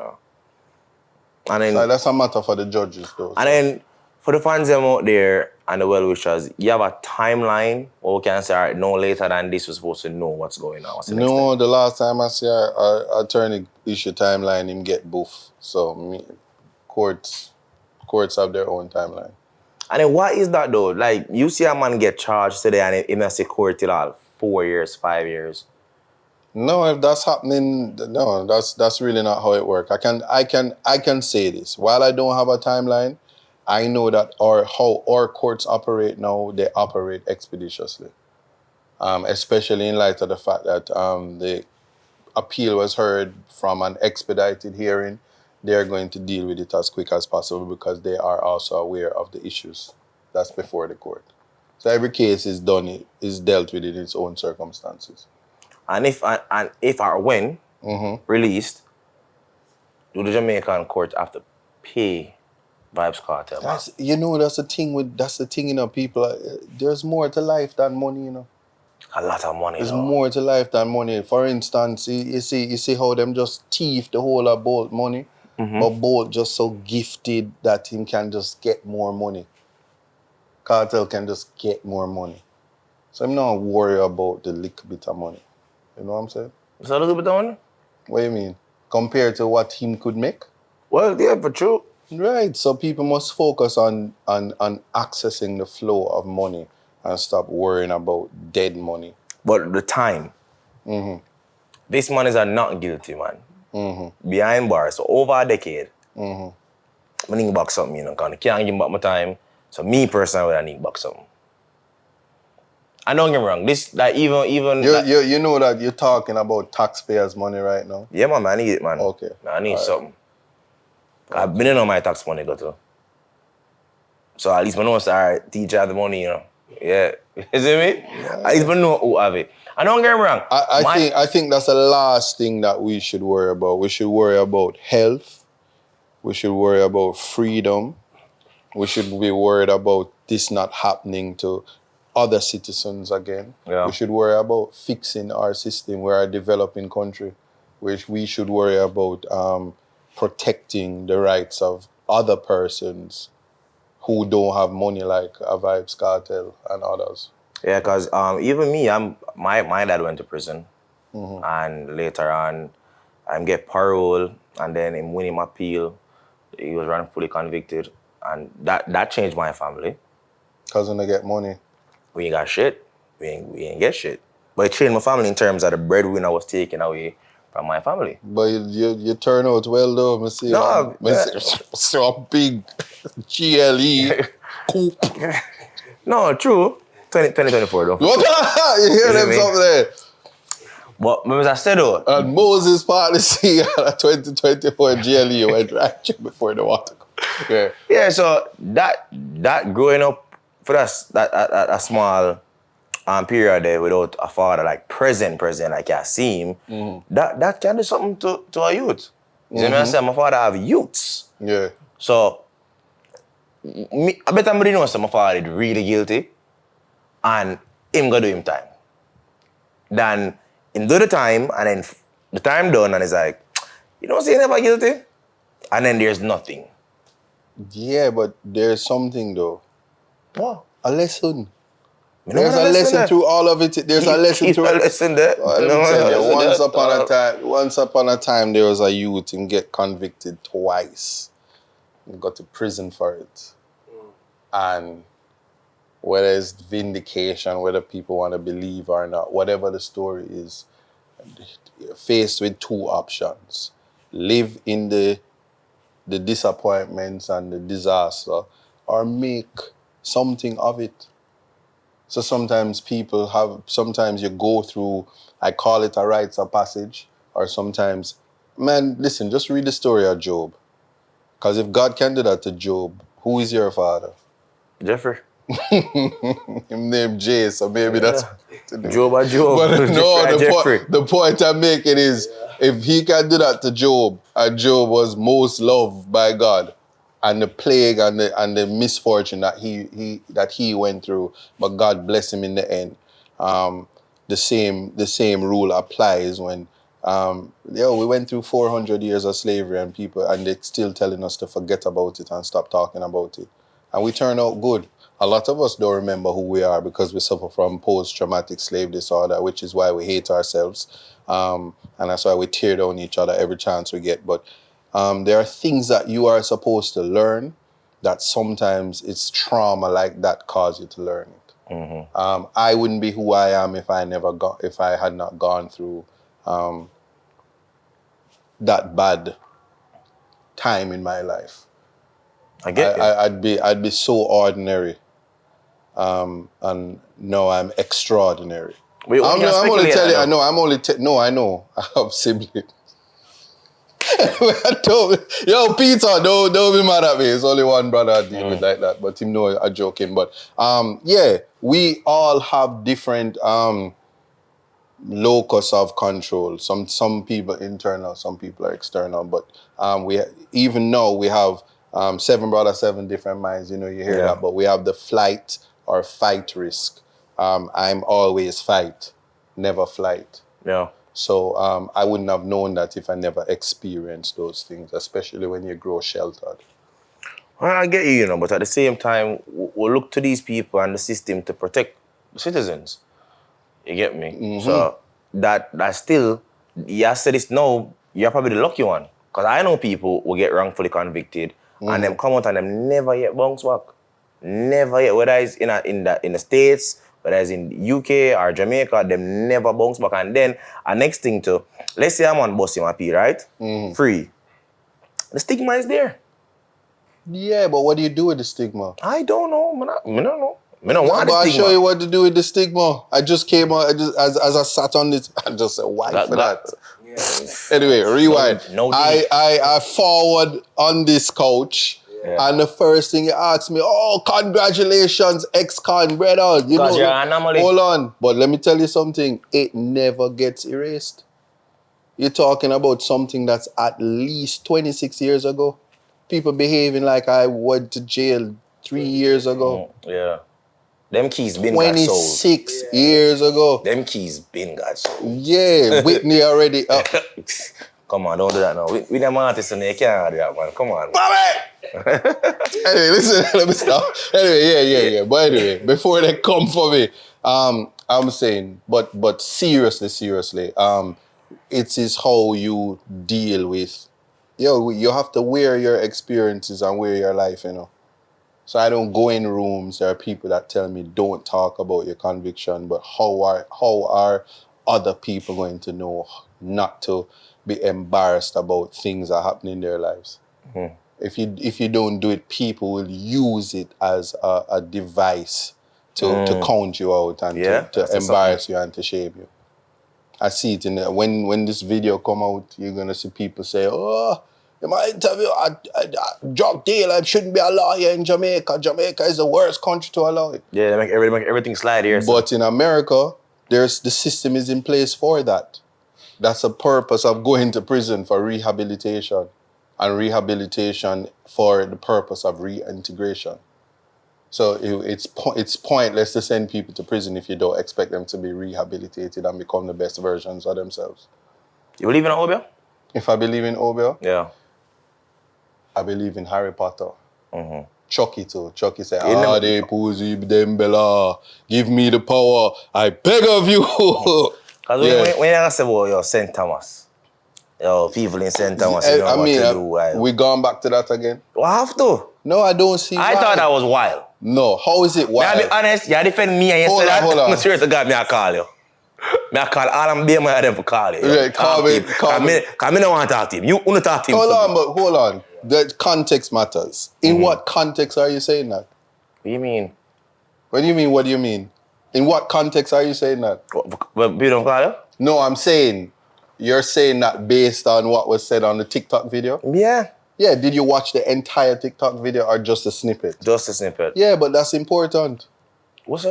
And then So that's a matter for the judges though. And then for the fans them out there and the well-wishers, you have a timeline or we can say, all right, no later than this, we're supposed to know what's going on. What's the next No, the last time I see a attorney issue timeline, him get boof. So courts have their own timeline. And then what is that though? Like, you see a man get charged today and he must say court till all 4 years, 5 years. No, if that's happening, no, that's really not how it works. I can say this. While I don't have a timeline, I know that how our courts operate now, they operate expeditiously. Especially in light of the fact that the appeal was heard from an expedited hearing. They're going to deal with it as quick as possible because they are also aware of the issues that's before the court. So every case is dealt with in its own circumstances. And if or when released, do the Jamaican court have to pay Vybz Kartel? That's the thing, people. There's more to life than money, A lot of money. There's more to life than money. For instance, you see how them just thief the whole of Bolt money, but Bolt just so gifted that him can just get more money. Kartel can just get more money. So I'm not worried about the little bit of money. You know what I'm saying? Is that a little bit of money? What do you mean? Compared to what him could make? Well, yeah, for true. Right. So people must focus on accessing the flow of money and stop worrying about dead money. But the time. This man is not guilty, man. Behind bars, so over a decade. I need back something, because I can't give back my time. So me personally, I need back something. I don't get me wrong. This, like, even you know that you're talking about taxpayers' money right now? Yeah, man, I need it, man. Okay. I need something. I've been in on my tax money, go to. So at least I know, all right, teacher have the money, Yeah. You see me? At least I know who have it. I don't get me wrong. I think that's the last thing that we should worry about. We should worry about health. We should worry about freedom. We should be worried about this not happening to other citizens again. Yeah. We should worry about fixing our system. We're a developing country. We should worry about protecting the rights of other persons who don't have money, like a Vybz Kartel and others. Yeah, because even me, my dad went to prison. And later on, I get parole, and then him win him appeal. He was wrongfully convicted. And that changed my family. Because when they get money. We ain't got shit. We ain't get shit. But it changed my family in terms of the breadwinner was taken away from my family. But you turn out well though, I see. No, so a big GLE coupe. No, true. 2024 though. What? You hear them something there? But as I said though. And Moses policy a 2024 GLE went right before the water. Yeah. Yeah, so that growing up for us, that small period there without a father like present like I see him, that can do something to a youth. You see what I say? My father have youths. Yeah. So I bet somebody knows my father is really guilty and him go do him time. Then him do the time and then the time done and it's like, you don't say he never guilty? And then there's nothing. Yeah, but there's something though. What? A lesson. There's a lesson through all of it. There's a lesson through a lesson there. Once upon a time, there was a youth and get convicted twice. He got to prison for it. And whether it's vindication, whether people want to believe or not, whatever the story is, you're faced with two options. live in the disappointments and the disaster, or make something of it. So sometimes sometimes you go through, I call it a rites of passage, or sometimes, man, listen, just read the story of Job. Because if God can do that to Job, who is your father? Jeffrey. Him named Jay, so maybe that's Job or Job. But no, Jeffrey. the point I'm making is, if he can do that to Job, and Job was most loved by God, and the plague and the misfortune that he went through, but God bless him in the end. The same rule applies when we went through 400 years of slavery and they're still telling us to forget about it and stop talking about it. And we turn out good. A lot of us don't remember who we are because we suffer from post-traumatic slave disorder, which is why we hate ourselves. And that's why we tear down each other every chance we get. But there are things that you are supposed to learn that sometimes it's trauma like that cause you to learn it. Mm-hmm. I wouldn't be who I am if I had not gone through that bad time in my life. I get it. I'd be so ordinary, and now I'm extraordinary. Wait, I'm only telling you. I know. I have siblings. Yo, Peter, don't be mad at me. It's only one brother I deal with like that, but him know I'm joking. But we all have different locus of control. Some people internal, some people are external. But even now we have 7 brothers, 7 different minds. You know, you hear that. But we have the flight or fight risk. I'm always fight, never flight. Yeah. So I wouldn't have known that if I never experienced those things, especially when you grow sheltered. Well, I get you, but at the same time, we'll look to these people and the system to protect the citizens. You get me? Mm-hmm. So that still, you said this now, you're probably the lucky one. Because I know people will get wrongfully convicted and them come out and them never yet bounce back. Never yet. Whether it's in the States, whether it's in the UK or Jamaica, them never bounce back. And then, next thing too, let's say I'm on bus in my P, right? Mm-hmm. Free. The stigma is there. Yeah, but what do you do with the stigma? I don't know. I don't know. I don't want the I'll stigma. show you what to do with the stigma. I just came out, as I sat on this, I just said, why for that? Yeah. Anyway, rewind. I forward on this couch. Yeah. And the first thing he asked me, congratulations, ex-con, brother. Because you're an anomaly. Hold on. But let me tell you something. It never gets erased. You're talking about something that's at least 26 years ago. People behaving like I went to jail 3 years ago. Yeah. Them keys been got sold. 26 years ago. Them keys been got sold. Yeah, Whitney already up. Come on, don't do that now. We them artists and they can't do that, man. Come on. Anyway, listen, let me stop. Anyway, yeah. But anyway, before they come for me, I'm saying, but seriously, it is how you deal with, you have to wear your experiences and wear your life, So I don't go in rooms. There are people that tell me don't talk about your conviction, but how are other people going to know not to be embarrassed about things that happen in their lives? Mm-hmm. If you don't do it, people will use it as a device to count you out and to embarrass you and to shame you. I see it when this video come out, you're gonna see people say, in my interview, drug deal, I shouldn't be a lawyer in Jamaica. Jamaica is the worst country to allow it. Yeah, they make everything slide here. But in America, the system is in place for that. That's the purpose of going to prison, for rehabilitation, and rehabilitation for the purpose of reintegration. So it's pointless to send people to prison if you don't expect them to be rehabilitated and become the best versions of themselves. You believe in Obia? If I believe in Obia? Yeah. I believe in Harry Potter. Mm-hmm. Chucky too. Chucky said, they pussy, them bella, give me the power, I beg of you. Because when you say about St. Thomas, people in St. Thomas, we gone back to that again? We have to. No, I don't see I thought that was wild. No, how is it wild? I'll be honest, you defend me and you say that. I'm sure to God me I call you. Me I call all them be my them for call you. Yeah, call me. Cause me don't want to talk to him. You want to talk to him. Hold on. The context matters. In what context are you saying that? What do you mean? What do you mean? What do you mean? In what context are you saying that? But we don't call you? No, I'm saying you're saying that based on what was said on the TikTok video. Yeah. Yeah. Did you watch the entire TikTok video or just a snippet? Just a snippet. Yeah, but that's important.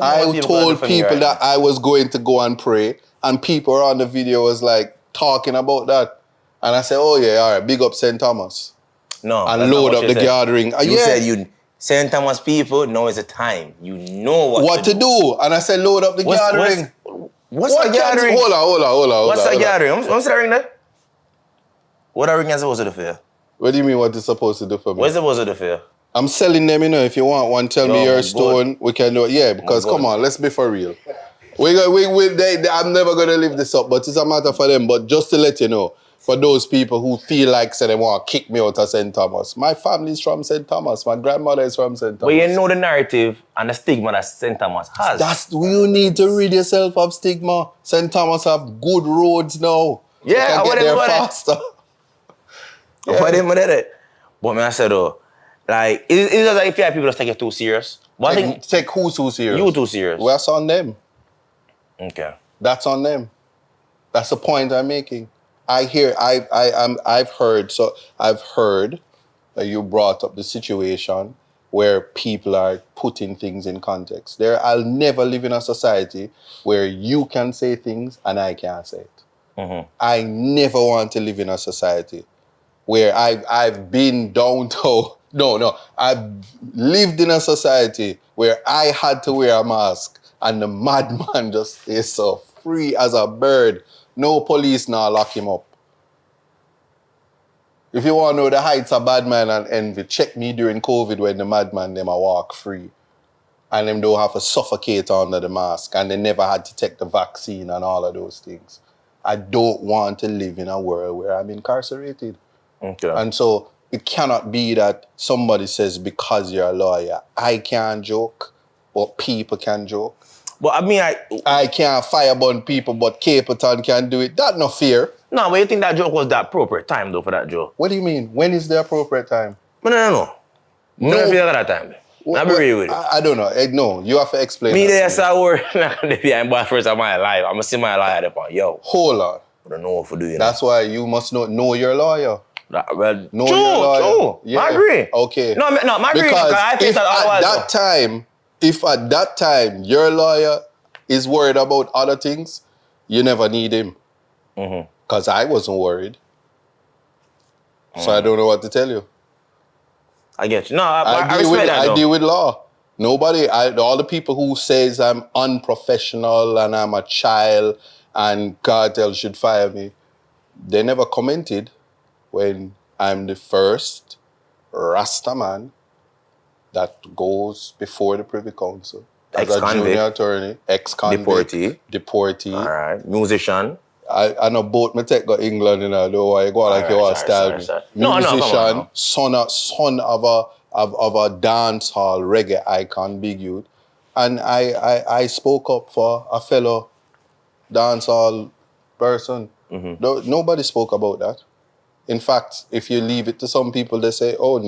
I told people that I was going to go and pray, and people on the video was like talking about that. And I said, oh yeah, all right, big up St. Thomas. No. And load up the gathering. You said St. Thomas people, now is the time. You know what to do. And I said, load up the gathering. What's the gathering? Hold on. What's the gathering? I'm starting there. What are we supposed to do for you? What do you mean what it's supposed to do for me? What's it supposed to do for you? I'm selling them, you know. If you want one, tell me your stone. We can do it. Yeah, because come on, let's be for real. I'm never going to leave this up, but it's a matter for them. But just to let you know, for those people who feel like say they want to kick me out of St. Thomas, my family's from St. Thomas. My grandmother is from St. Thomas. But you know the narrative and the stigma that St. Thomas has. You need to rid yourself of stigma. St. Thomas have good roads now. Yeah, you can get there faster. Yeah. But I said though, like, it's just like if you have people that take it too serious. But take who too serious? You too serious. Well, that's on them. Okay. That's on them. That's the point I'm making. I've heard that you brought up the situation where people are putting things in context. I'll never live in a society where you can say things and I can't say it. Mm-hmm. I never want to live in a society where I've been down to... No. I've lived in a society where I had to wear a mask and the madman just is so free as a bird. No police now lock him up. If you want to know the heights of bad man and envy, check me during COVID when the madman them a walk free. And them don't have to suffocate under the mask and they never had to take the vaccine and all of those things. I don't want to live in a world where I'm incarcerated. Okay. And so it cannot be that somebody says because you're a lawyer, I can't joke or people can joke. But I mean, I can't firebun people, but Capleton can do it. That's not fair. No, but you think that joke was the appropriate time though for that joke? What do you mean? When is the appropriate time? No. No, if you got that time. I'm real with it. I don't know. No, you have to explain. Me there, so I work. I'm born first of my life. I'm gonna see my lawyer there. Yo. Hold on. I don't know what to do. That's why you must know your lawyer. True. Yeah. I agree. Okay. No, I agree. Because I think if at that time your lawyer is worried about other things, you never need him. Because I wasn't worried. So I don't know what to tell you. I get you. No, I respect that. I deal with law. All the people who says I'm unprofessional and I'm a child and Kartel should fire me, they never commented when I'm the first Rasta man that goes before the Privy Council as a junior attorney, ex-convict, deportee. All right, musician. I know both me take go England, you know, though I go like you want to style me. Musician, son of a dance hall reggae icon, big youth. And I spoke up for a fellow dance hall person. Nobody spoke about that. In fact, if you leave it to some people, they say, oh,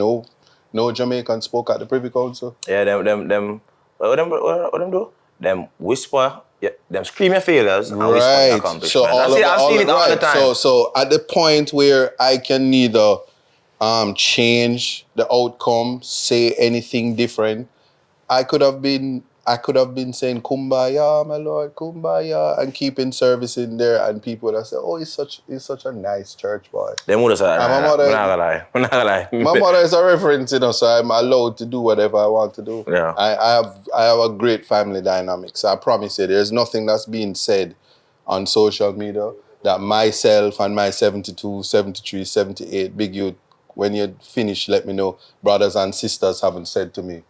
no Jamaican spoke at the Privy Council. Yeah, them what them do? Them whisper, them scream your failures and whisper your accomplishments. So I've seen it all the time. So at the point where I can neither change the outcome, say anything different, I could have been saying kumbaya, my lord, kumbaya, and keeping service in there, and people would have said, oh, he's such a nice church boy. Them would have said, I'm not gonna lie. My mother is a reference, you know, so I'm allowed to do whatever I want to do. Yeah. I have a great family dynamic, so I promise you, there's nothing that's being said on social media that myself and my 72, 73, 78 big youth, when you finish, let me know, brothers and sisters haven't said to me.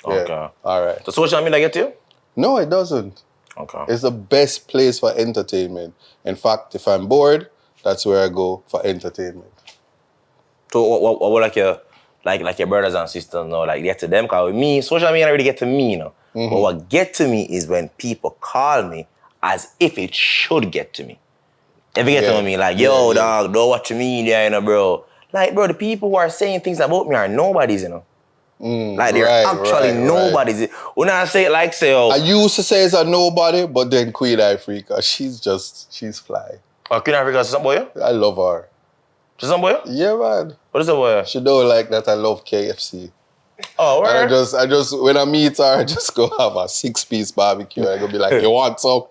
Yeah. Okay. All right. Does social media get you? No, it doesn't. Okay. It's the best place for entertainment. In fact, if I'm bored, that's where I go for entertainment. So what like your brothers and sisters know, like get to them? Because with me, social media really get to me, you know. But what get to me is when people call me as if it should get to me. If you get to me, like, yo, dog, don't watch media, you know, bro. Like, bro, the people who are saying things about me are nobodies, you know. Like, they're actually nobodies. Right. When I say it like, say, oh. I used to say it's a nobody, but then Queen Africa, she's fly. Oh, Queen Africa is some boy? I love her. She's some boy? Yeah, man. What is that boy? She don't like that I love KFC. Oh, where? And I just, when I meet her, I just go have a 6-piece barbecue. I go be like, you want some?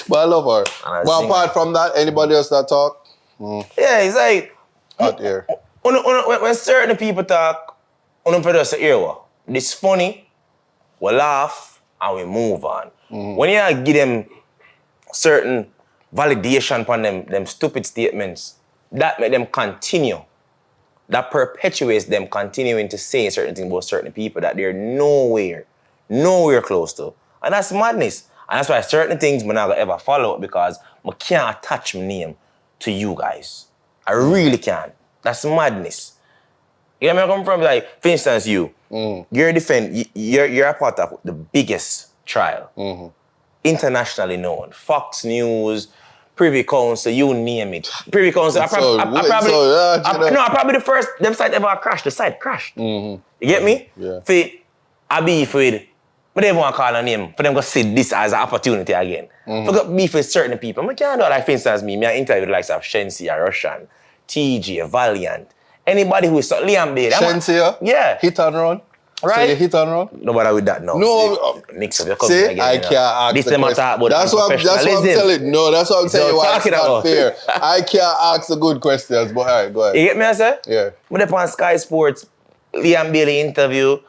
But I love her. But apart from that, anybody else that talk? Yeah, it's like... Out there. When certain people talk, on produce ear, it's funny, we laugh, and we move on. When you give them certain validation upon them stupid statements, that make them continue. That perpetuates them continuing to say certain things about certain people that they're nowhere close to. And that's madness. And that's why certain things I'm not gonna ever follow because I can't attach my name to you guys. I really can't. That's madness. You know where I come from? Like, for instance, you're a part of the biggest trial. Internationally known. Fox News, Privy Council, you name it. Privy Council, probably the first them site ever crashed. The site crashed. You get me? Yeah. I beef with, but they want to call a name for them to see this as an opportunity again. Forget beef with certain people. I can't do like, for instance, I interviewed the likes of Shensi, Russian, TG, Valiant, anybody who is Liam Bailey. Shensi, yeah. Hit and run. Right? So you hit and run? Nobody with that, no. No. Mix up your See, again, I can't ask this the question. That's what I'm telling. No, that's what I'm telling you why it's not fair. I can't ask the good questions, but all right, go ahead. You get me, I say? Yeah. When I'm on Sky Sports, Liam Bailey interview,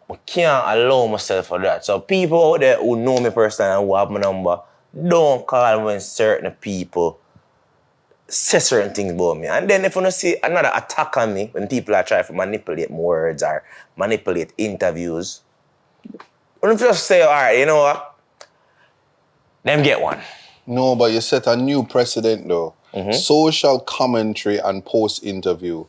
I can't allow myself for that. So people out there who know me personally and who have my number, don't call me when certain people say certain things about me. And then if you don't see another attack on me, when people are trying to manipulate my words or manipulate interviews, you just say, all right, you know what? Them get one. No, but you set a new precedent though. Social commentary and post-interview.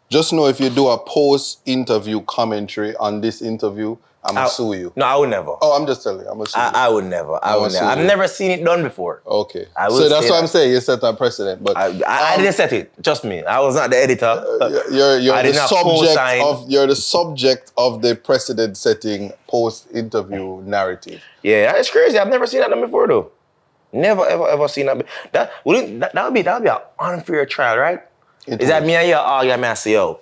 Just know if you do a post-interview commentary on this interview, I'm going to sue you. No, I would never. Oh, I'm just telling you. I'm going to sue you. I would never. I've never seen it done before. Okay. So that's what I'm saying. You set a precedent. But I didn't set it. Trust me. I was not the editor. You're the subject of the precedent-setting post-interview narrative. Yeah, it's crazy. I've never seen that done before, though. Never, ever seen that. That would be an unfair trial, right? Is that me and you argue and say, yo,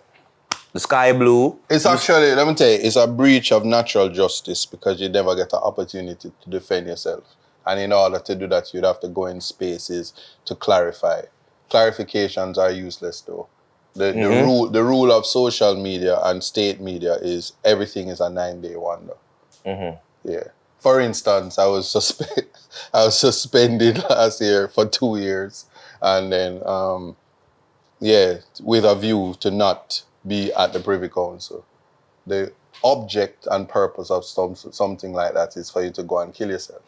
the sky blue? It's actually, let me tell you, it's a breach of natural justice because you never get an opportunity to defend yourself. And in order to do that, you'd have to go in spaces to clarify. Clarifications are useless though. The rule of social media and state media is everything is a 9-day wonder. Yeah. For instance, I was suspended last year for 2 years. And then, with a view to not be at the Privy Council. The object and purpose of something like that is for you to go and kill yourself.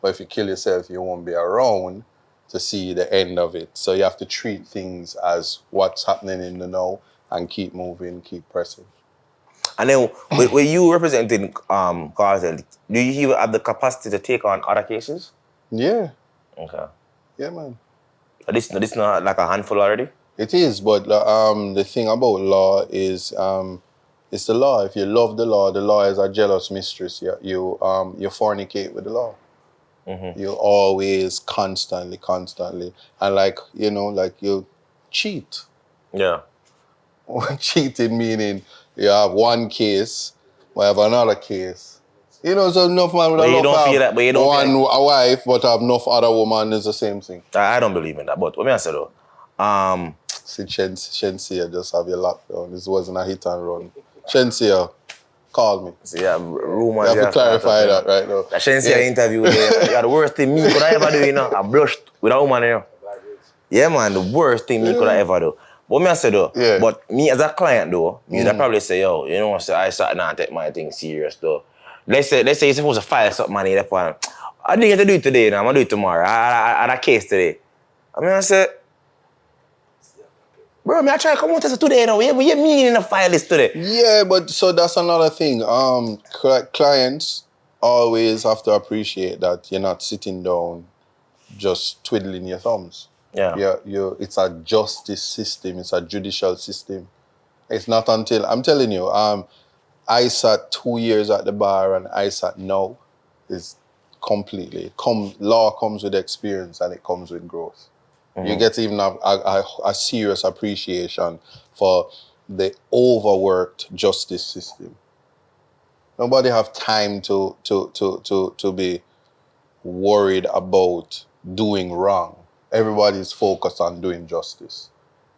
But if you kill yourself, you won't be around to see the end of it. So you have to treat things as what's happening in the now and keep moving, keep pressing. And then, when you representing Kartel, do you even have the capacity to take on other cases? Yeah. Okay. Yeah, man. This not like a handful already? It is, but the thing about law is it's the law. If you love the law is a jealous mistress. You fornicate with the law. You always constantly, and you cheat. Yeah. Cheating meaning you have one case, we have another case. So enough man with a wife, but have enough other woman is the same thing. I don't believe in that, but what may I say though? See, Shensia just have your lockdown. This wasn't a hit and run. Shensia, call me. See, rumors. You have to clarify that right now. That Shensia interview there, you are the worst thing me could I ever do, I brushed with a woman, Yeah, man, the worst thing me could I ever do. But me I say though, but me as a client though, I probably say, yo, I start now take my thing serious though. Let's say you're supposed to file something money, that one. I didn't get to do it today, I'm gonna do it tomorrow. I had a case today. I say, bro, I try to come out to today now. What you mean in the file this today? Yeah, but so that's another thing. Clients always have to appreciate that you're not sitting down just twiddling your thumbs. Yeah. It's a justice system, it's a judicial system. It's not until, I'm telling you, I sat 2 years at the bar and I sat now is completely, law comes with experience and it comes with growth. You get even a serious appreciation for the overworked justice system. Nobody have time to be worried about doing wrong. Everybody's focused on doing justice.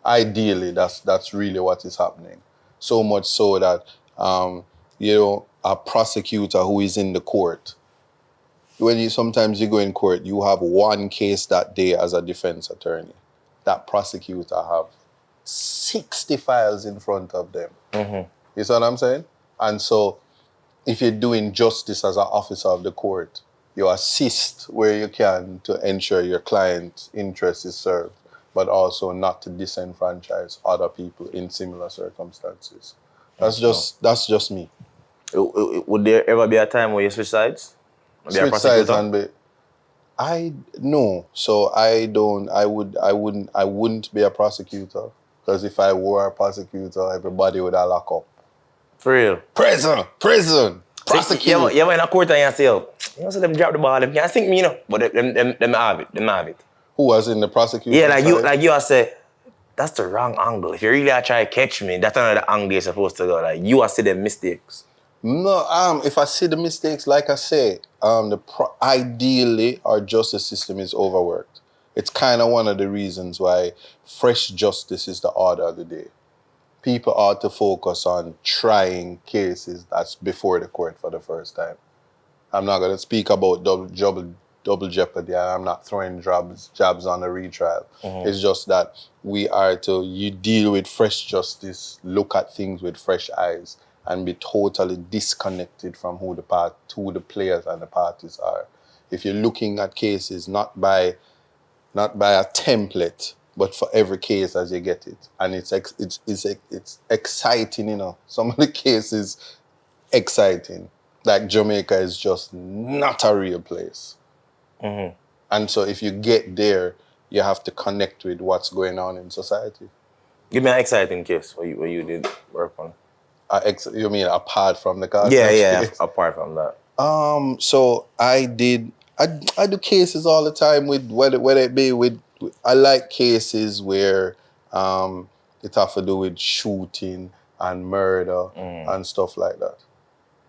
Ideally, that's really what is happening. So much so that a prosecutor who is in the court, sometimes you go in court, you have one case that day as a defense attorney. That prosecutor have 60 files in front of them. You see what I'm saying? And so if you're doing justice as an officer of the court, you assist where you can to ensure your client's interest is served, but also not to disenfranchise other people in similar circumstances. That's just me. Would there ever be a time where you switch sides? Switch sides and no. So I wouldn't be a prosecutor, because if I were a prosecutor, everybody would have locked up. For real? Prison, prosecute. You in a court and you say, so them drop the ball, them can't sink me, but them have it. Who was in the prosecution? Yeah, like you say, that's the wrong angle. If you really are trying to catch me, that's not the angle you're supposed to go. Like, you are see them mistakes. No, if I see the mistakes, like I say, ideally our justice system is overworked. It's kind of one of the reasons why fresh justice is the order of the day. People ought to focus on trying cases that's before the court for the first time. I'm not going to speak about double jeopardy, and I'm not throwing jabs on a retrial. It's just that you deal with fresh justice, look at things with fresh eyes, and be totally disconnected from who the players and the parties are. If you're looking at cases not by a template, but for every case as you get it, and it's exciting, Some of the cases exciting. Like Jamaica is just not a real place. And so if you get there, you have to connect with what's going on in society. Give me an exciting case where you did work on. You mean apart from the Kartel? Yeah, apart from that. So I do cases all the time with whether it be with, I like cases where it have to do with shooting and murder and stuff like that.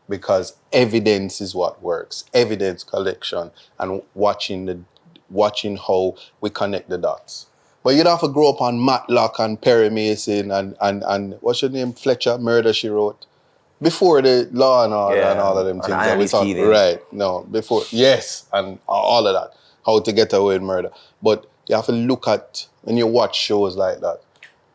Because evidence is what works. Evidence collection and watching how we connect the dots. But you'd have to grow up on Matlock and Perry Mason and what's your name, Fletcher, Murder, She Wrote. Before the Law and Order and all of them things. And before, yes, and all of that. How to Get Away with Murder. But you have to look at, when you watch shows like that,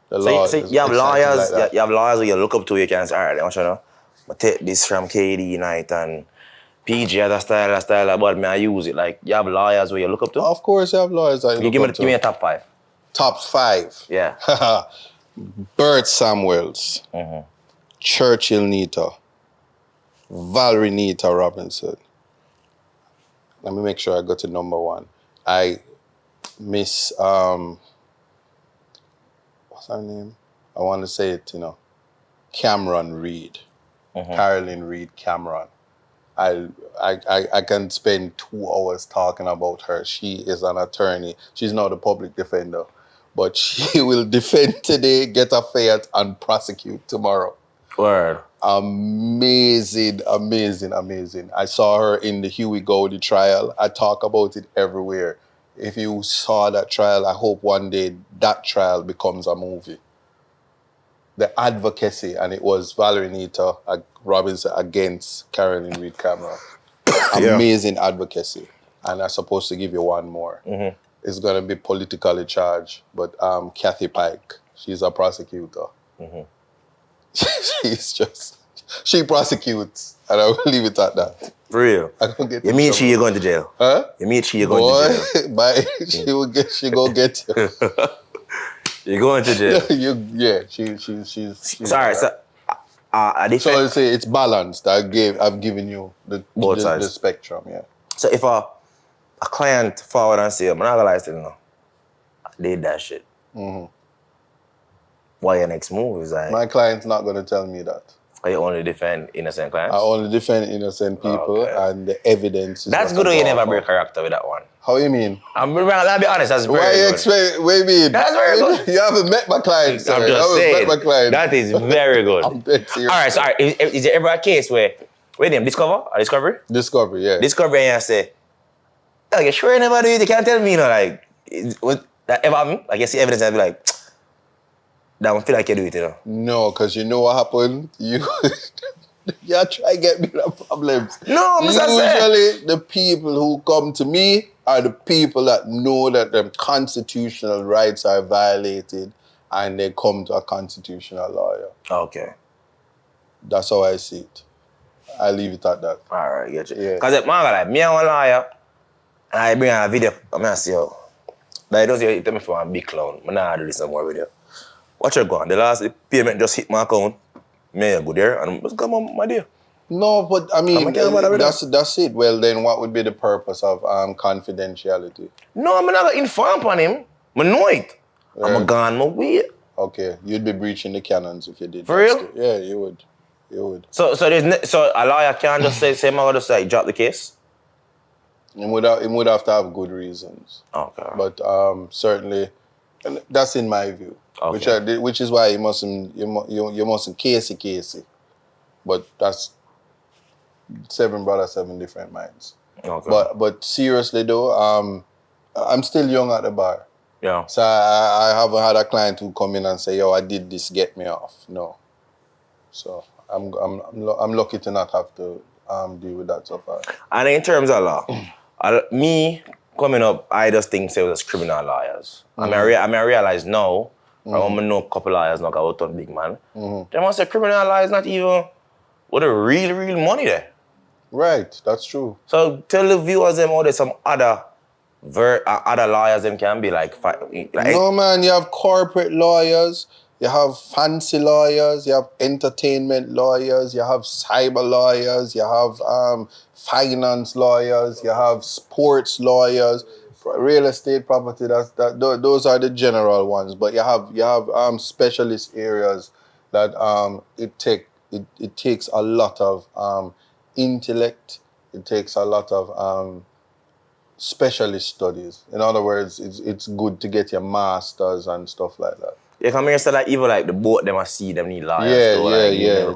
the law so you have lawyers, like you have lawyers who you look up to, you can say, all right, I want you to know, but take this from KD Knight and PG, that style, but may I use it? Like, you have lawyers where you look up to? Of course you have lawyers that you look up to. Give me a top 5. Top 5? Yeah. Bert Samuels. Churchill Nita. Valerie Nita Robinson. Let me make sure I go to number 1. I miss, what's her name? I want to say it, Cameron Reed. Carolyn Reed Cameron. I can spend 2 hours talking about her. She is an attorney. She's not a public defender. But she will defend today, get a fiat, and prosecute tomorrow. Word. Amazing. I saw her in the Huey Goldie trial. I talk about it everywhere. If you saw that trial, I hope one day that trial becomes a movie. The advocacy, and it was Valerie Nita Robinson against Carolyn Reed Cameron. Amazing advocacy. And I'm supposed to give you one more. It's going to be politically charged, but Kathy Pike, she's a prosecutor. She prosecutes, and I will leave it at that. For real? You mean you're going to jail? Huh? You mean you're going to jail? She go get you. You're going to jail. She's sorry, so a So defense. you say it's balanced. I've given you the spectrum, yeah. So if a client forward and say, I'm not gonna lie to you now, I did that shit. What your next move is like? My client's not gonna tell me that. You only defend innocent clients? I only defend innocent people, and the evidence is that's good. You never break character with that one. How you mean? I'll be honest. That's very Why you good. explain? What you mean? That's very good. You haven't met my client, sir. I'm just saying. Met my client. That is very good. I'm dead serious. All right. So, all right, is there ever a case where name Discover or Discovery? Discovery, yeah. Discovery, and you say, "Oh, you sure you never do it? You can't tell me, you know, like, what that ever happen? Like, you see evidence and be like, that one feel like you do it, you know." No, because you know what happened? You try to get me the problems. No, I'm saying. Usually, the people who come to me are the people that know that their constitutional rights are violated and they come to a constitutional lawyer. Okay. That's how I see it. I leave it at that. All right, get you. Yeah. Because like, me and one lawyer, and I bring a video, I'm going to see how. Like, you tell me for a big clown. I'm not do this no more video. Watch her go on. The last payment just hit my account. Me go there and just come on my dear. No, but I mean, that's it. Well, then what would be the purpose of confidentiality? No, I'm not going to inform on him. I know it. Yeah. I'm gone my way. Okay, you'd be breaching the canons if you did. For real? Yeah, you would. You would. So a lawyer can't just say I'm going to say drop the case? He would have to have good reasons. Okay. But certainly, and that's in my view. Okay. Which is why you mustn't casey. But that's 7 brothers, 7 different minds. Okay. But seriously though, I'm still young at the bar. Yeah. So I haven't had a client who come in and say, "Yo, I did this, get me off." No. So I'm lucky to not have to deal with that so far. And in terms of law, me coming up, I just think it was criminal lawyers. I realize now, I know a couple lawyers now got out on big man. They must say criminal lawyers not even with the real money there. Right, that's true. So tell the viewers them how there's some other lawyers them can be like no man, you have corporate lawyers, you have fancy lawyers, you have entertainment lawyers, you have cyber lawyers, you have finance lawyers, you have sports lawyers, real estate property. Those are the general ones. But you have specialist areas that it takes a lot of intellect. It takes a lot of specialist studies. In other words, it's good to get your masters and stuff like that. Yeah, come here, so like even like the boat them I see them need lawyers.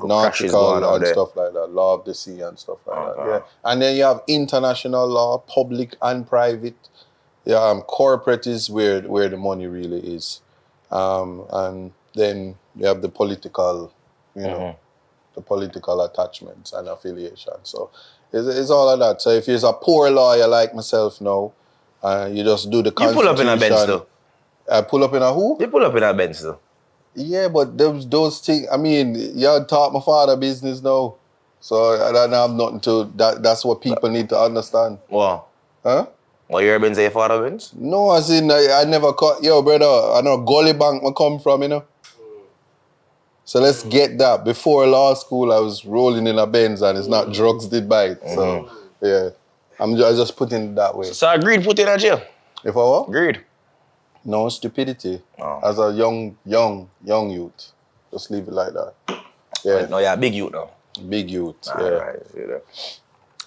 Nautical and stuff like that. Law of the sea and stuff like that. Yeah. And then you have international law, public and private. Yeah, corporate is where the money really is. And then you have the political, the political attachments and affiliations. So it's all of that. So if you're a poor lawyer like myself now, you just do the constitution. You pull up in a bench though. I pull up in a who? You pull up in a bench though. Yeah, but those things, I mean, you taught my father business now. So I don't have nothing to, that's what people need to understand. Wow. Huh? What you been say your father been? No, as in, I never caught, yo brother, I know Gully Bank I come from, So let's get that. Before law school, I was rolling in a Benz and it's not drugs did bite. So, yeah, I just putting it that way. So I agreed put in a jail? If I what? Agreed. No, stupidity. Oh. As a young youth. Just leave it like that. Yeah. No, yeah, big youth though. Big youth, yeah. Right.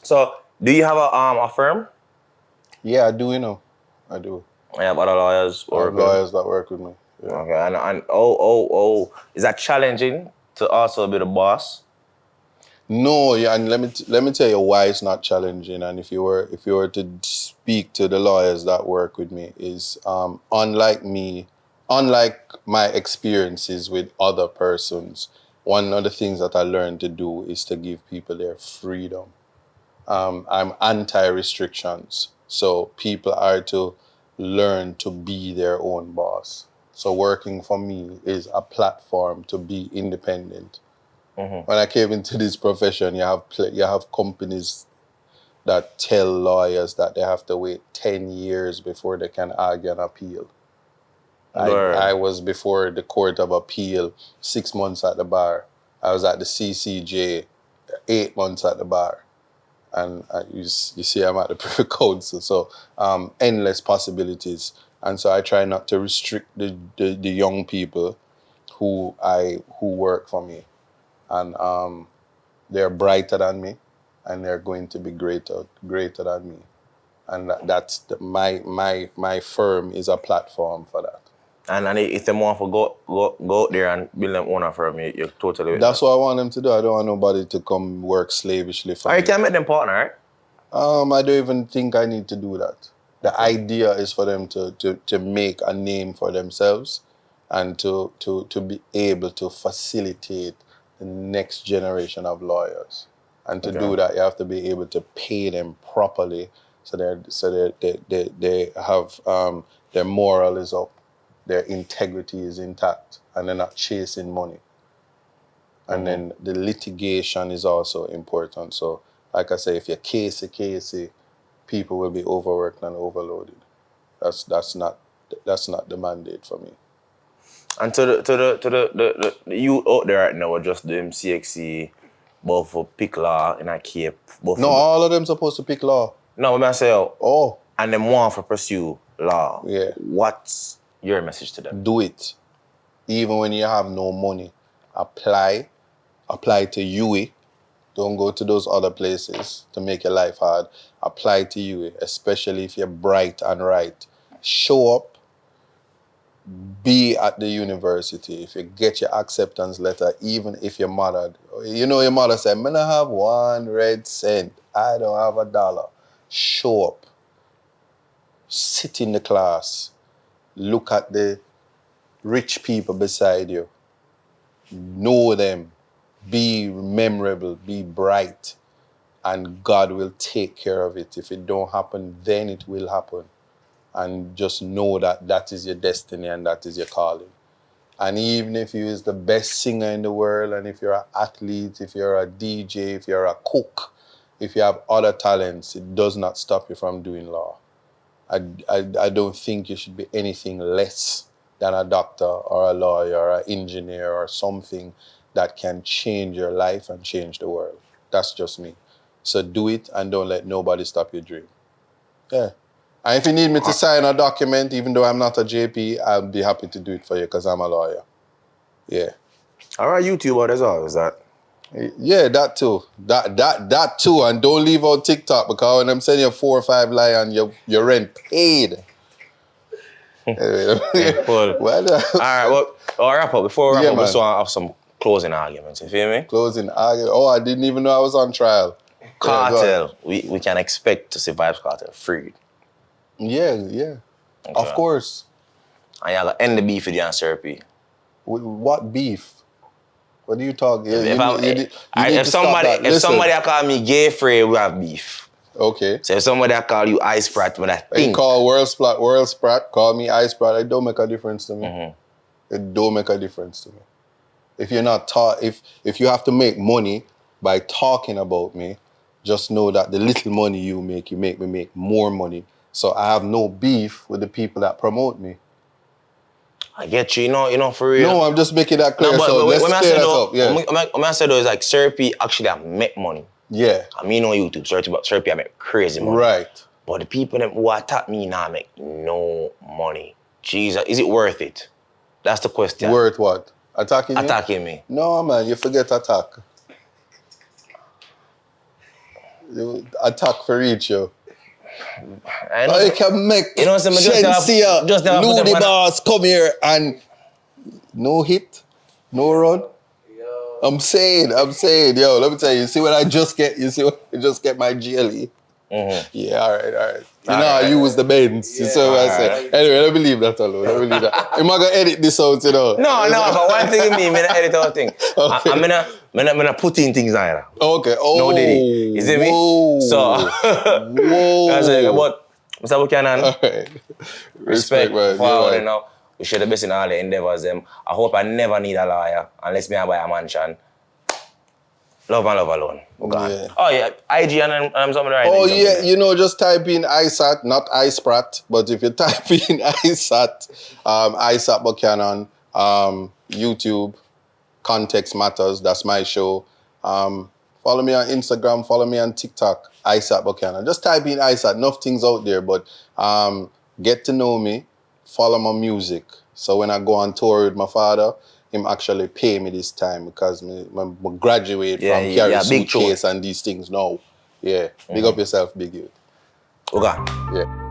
So, do you have a firm? Yeah, I do, I do. I have other lawyers lawyers that work with me. Yeah. Okay, and is that challenging to also be the boss? No, yeah, and let me tell you why it's not challenging. And if you were to speak to the lawyers that work with me, is unlike my experiences with other persons, one of the things that I learned to do is to give people their freedom. I'm anti-restrictions, so people are to learn to be their own boss. So working for me is a platform to be independent. When I came into this profession, you have companies that tell lawyers that they have to wait 10 years before they can argue an appeal. I was before the Court of Appeal 6 months at the bar. I was at the CCJ, 8 months at the bar. And you see I'm at the Privy Council, so endless possibilities. And so I try not to restrict the young people who work for me. And they're brighter than me, and they're going to be greater than me. And my firm is a platform for that. And if they want to go out there and build them own firm, you're totally with That's that. what I want them to do. I don't want nobody to come work slavishly for me. You can make them partner, right? I don't even think I need to do that. The idea is for them to make a name for themselves and to be able to facilitate the next generation of lawyers. And to do that, you have to be able to pay them properly so they have their moral is up, their integrity is intact, and they're not chasing money. And then the litigation is also important. So, like I say, if you're casey, people will be overworked and overloaded. That's not the mandate for me. And to the youth out there right now are just doing CXC, both for pick law in a Cape. No, all of them supposed to pick law. No, what I say, Oh. And them want to pursue law. Yeah. What's your message to them? Do it. Even when you have no money. Apply to UWI. Don't go to those other places to make your life hard. Apply to UWI, especially if you're bright and right. Show up. Be at the university. If you get your acceptance letter, even if your mother, your mother said, "Man, I have 1 red cent. I don't have $1." Show up. Sit in the class. Look at the rich people beside you. Know them. Be memorable. Be bright. And God will take care of it. If it don't happen, then it will happen. And just know that that is your destiny and that is your calling. And even if you is the best singer in the world, and if you're an athlete, if you're a DJ, if you're a cook, if you have other talents, it does not stop you from doing law. I don't think you should be anything less than a doctor or a lawyer or an engineer or something that can change your life and change the world. That's just me. So do it and don't let nobody stop your dream. Yeah. And if you need me to sign a document, even though I'm not a JP, I'll be happy to do it for you because I'm a lawyer. Yeah. All right, YouTuber as well, is that? Yeah, that too. That too. And don't leave out TikTok because when I'm sending you 4 or 5 lions, your rent paid. Cool. Well, all right, well, I'll wrap up. Before we wrap up, man. just want to have some closing arguments, you feel me? Closing argument. Oh, I didn't even know I was on trial. Kartel. We can expect to see Vybz Kartel freed. Yeah. Okay. Of course. And you're going to end the beef with you and Serpy. What beef? What are you talking? If somebody call me gay free, we have beef. Okay. So if somebody call you ice sprat, when I They think. call world sprat, call me ice sprat, it don't make a difference to me. It don't make a difference to me. If you're not if you have to make money by talking about me, just know that the little money you make me make more money. So I have no beef with the people that promote me. I get you, you know, for real. No, I'm just making that clear. No, but so let's clear that up. Yeah. When I said though, is like Serpy actually I make money. Yeah. I mean on YouTube, Serpy I make crazy money. Right. But the people that who attack me now make no money. Jesus, is it worth it? That's the question. Worth what? Attacking you? Attacking me. No, man, you forget attack. Attack for reach you. I know. You can make Shensia, Looney Boss come here and no hit, no run. Yo. I'm saying, yo, let me tell you, see what I just get? You see what I just get my GLE? Yeah, all right. You know I use the Benz. You see what I say? Anyway, let me leave that alone. Am I going to edit this out, you know? No, but one thing in me, I'm going to edit out thing. Okay. I'm going to put in things on it. Okay. Oh. No, Diddy. You see me? So, whoa. But, Mr. Buchanan, all right. Respect man. for all, you know. We share the best in all the endeavors. I hope I never need a lawyer unless me I buy a mansion. Love and love alone. Yeah. Oh, yeah. IG and something right Oh, now. yeah. You know, just type in Isat, not iSprat. But if you type in Isat, Isat Buchanan, YouTube, Context Matters. That's my show. Follow me on Instagram. Follow me on TikTok. Isat Buchanan. Just type in Isat. Enough things out there, but get to know me. Follow my music. So when I go on tour with my father, him actually pay me this time because I graduate from carry suitcase and these things now. Yeah, big up yourself, big youth. Okay. Yeah.